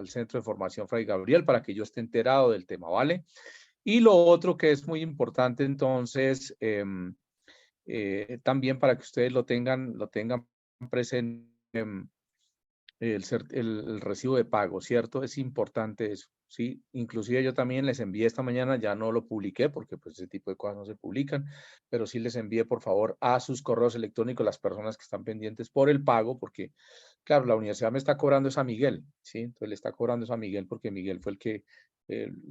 Centro de Formación Fray Gabriel para que yo esté enterado del tema, ¿vale? Y lo otro que es muy importante, entonces, también para que ustedes lo tengan presente, el recibo de pago, ¿cierto? Es importante eso, ¿sí? Inclusive yo también les envié esta mañana, ya no lo publiqué porque pues ese tipo de cosas no se publican, pero sí les envié por favor a sus correos electrónicos las personas que están pendientes por el pago, porque claro, la universidad me está cobrando es a Miguel, ¿sí? Entonces le está cobrando es a Miguel porque Miguel fue el que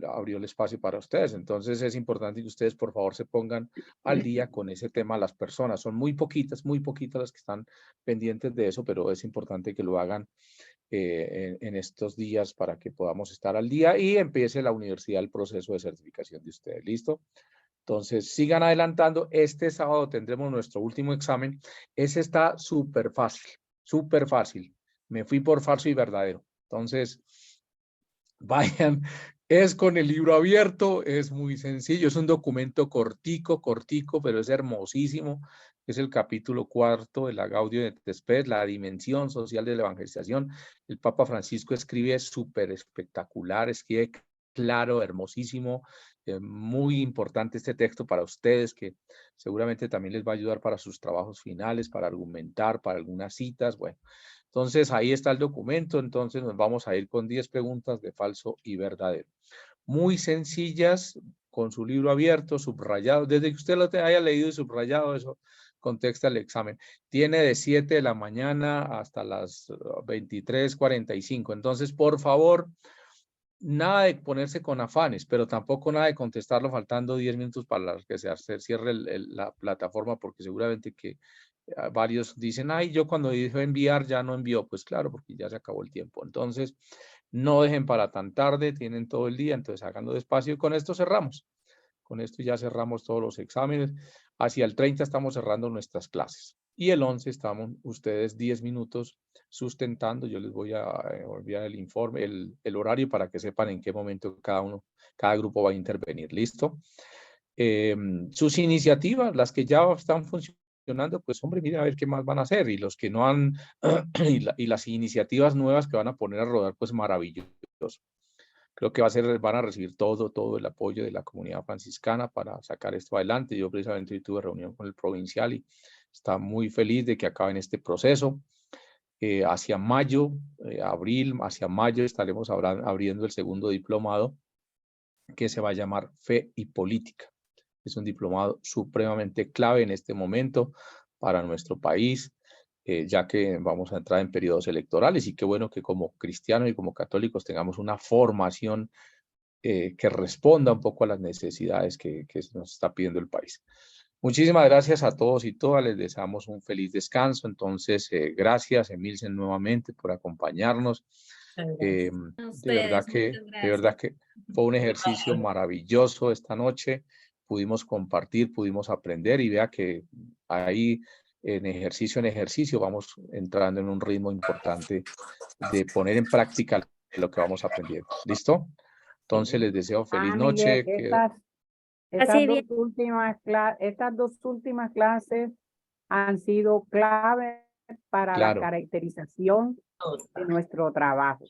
abrió el espacio para ustedes. Entonces es importante que ustedes por favor se pongan al día con ese tema las personas. Son muy poquitas las que están pendientes de eso, pero es importante que lo hagan en estos días para que podamos estar al día y empiece la universidad el proceso de certificación de ustedes. ¿Listo? Entonces, sigan adelantando. Este sábado tendremos nuestro último examen. Ese está súper fácil, súper fácil. Me fui por falso y verdadero. Entonces, vayan. Es con el libro abierto, es muy sencillo. Es un documento cortico, pero es hermosísimo. Es el capítulo 4 de la Gaudium et Spes, la dimensión social de la evangelización. El Papa Francisco escribe súper espectacular, escribe claro, hermosísimo. Muy importante este texto para ustedes, que seguramente también les va a ayudar para sus trabajos finales, para argumentar, para algunas citas. Bueno, entonces ahí está el documento. Entonces nos vamos a ir con 10 preguntas de falso y verdadero. Muy sencillas, con su libro abierto, subrayado. Desde que usted lo haya leído y subrayado, eso contesta el examen. Tiene de 7 de la mañana hasta las 23:45. Entonces, por favor, nada de ponerse con afanes, pero tampoco nada de contestarlo faltando 10 minutos para que se cierre la plataforma, porque seguramente que varios dicen, ay, yo cuando dijo enviar ya no envió. Pues claro, porque ya se acabó el tiempo. Entonces, no dejen para tan tarde, tienen todo el día, entonces háganlo despacio y con esto cerramos. Con esto ya cerramos todos los exámenes. Hacia el 30 estamos cerrando nuestras clases. Y el 11 estamos ustedes 10 minutos sustentando. Yo les voy a enviar el informe, el horario para que sepan en qué momento cada grupo va a intervenir. ¿Listo? Sus iniciativas, las que ya están funcionando, pues hombre, miren a ver qué más van a hacer. Y los que no han, y las iniciativas nuevas que van a poner a rodar, pues maravilloso. Creo que van a recibir todo el apoyo de la comunidad franciscana para sacar esto adelante. Yo precisamente tuve reunión con el provincial y está muy feliz de que acaben este proceso. Hacia mayo, abril, hacia mayo estaremos abriendo el segundo diplomado que se va a llamar Fe y Política. Es un diplomado supremamente clave en este momento para nuestro país. Ya que vamos a entrar en periodos electorales y qué bueno que como cristianos y como católicos tengamos una formación que responda un poco a las necesidades que nos está pidiendo el país. Muchísimas gracias a todos y todas, les deseamos un feliz descanso. Entonces, gracias Emilsen nuevamente por acompañarnos. De verdad que fue un ejercicio maravilloso esta noche. Pudimos compartir, pudimos aprender y vea que ahí en ejercicio vamos entrando en un ritmo importante de poner en práctica lo que vamos aprendiendo. ¿Listo? Entonces les deseo feliz noche. Miguel, estas dos últimas clases han sido clave para Claro. la caracterización de nuestro trabajo.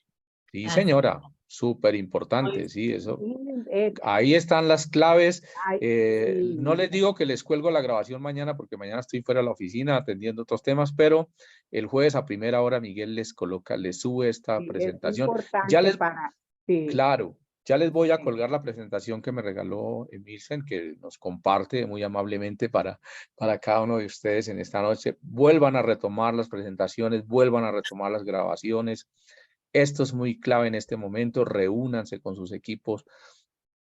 Sí, señora, súper importante, sí, eso. Y, Ahí están las claves. ay, No sí. les digo que les cuelgo la grabación mañana porque mañana estoy fuera de la oficina atendiendo otros temas, pero el jueves a primera hora Miguel les sube esta Sí, es presentación. importante sí. Claro, ya les voy a colgar la presentación que me regaló Emilsen, que nos comparte muy amablemente para cada uno de ustedes en esta noche. Vuelvan a retomar las presentaciones, vuelvan a retomar las grabaciones. Esto es muy clave en este momento. Reúnanse con sus equipos.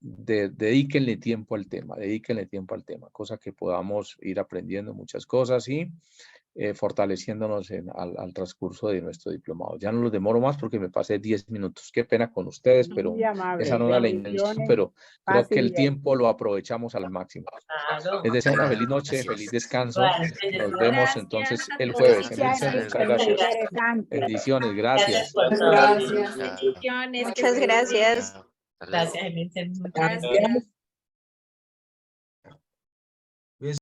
Dedíquenle tiempo al tema, cosa que podamos ir aprendiendo muchas cosas y fortaleciéndonos al transcurso de nuestro diplomado. Ya no los demoro más porque me pasé 10 minutos. Qué pena con ustedes, pero Muy amable. esa no era la intención, pero creo que el tiempo lo aprovechamos al máximo. Les deseo una feliz noche, feliz descanso. Nos vemos entonces el jueves. Emilsen, muchas gracias. Bendiciones, gracias. Gracias. Bendiciones. Muchas gracias. Gracias, Emilsen. Gracias.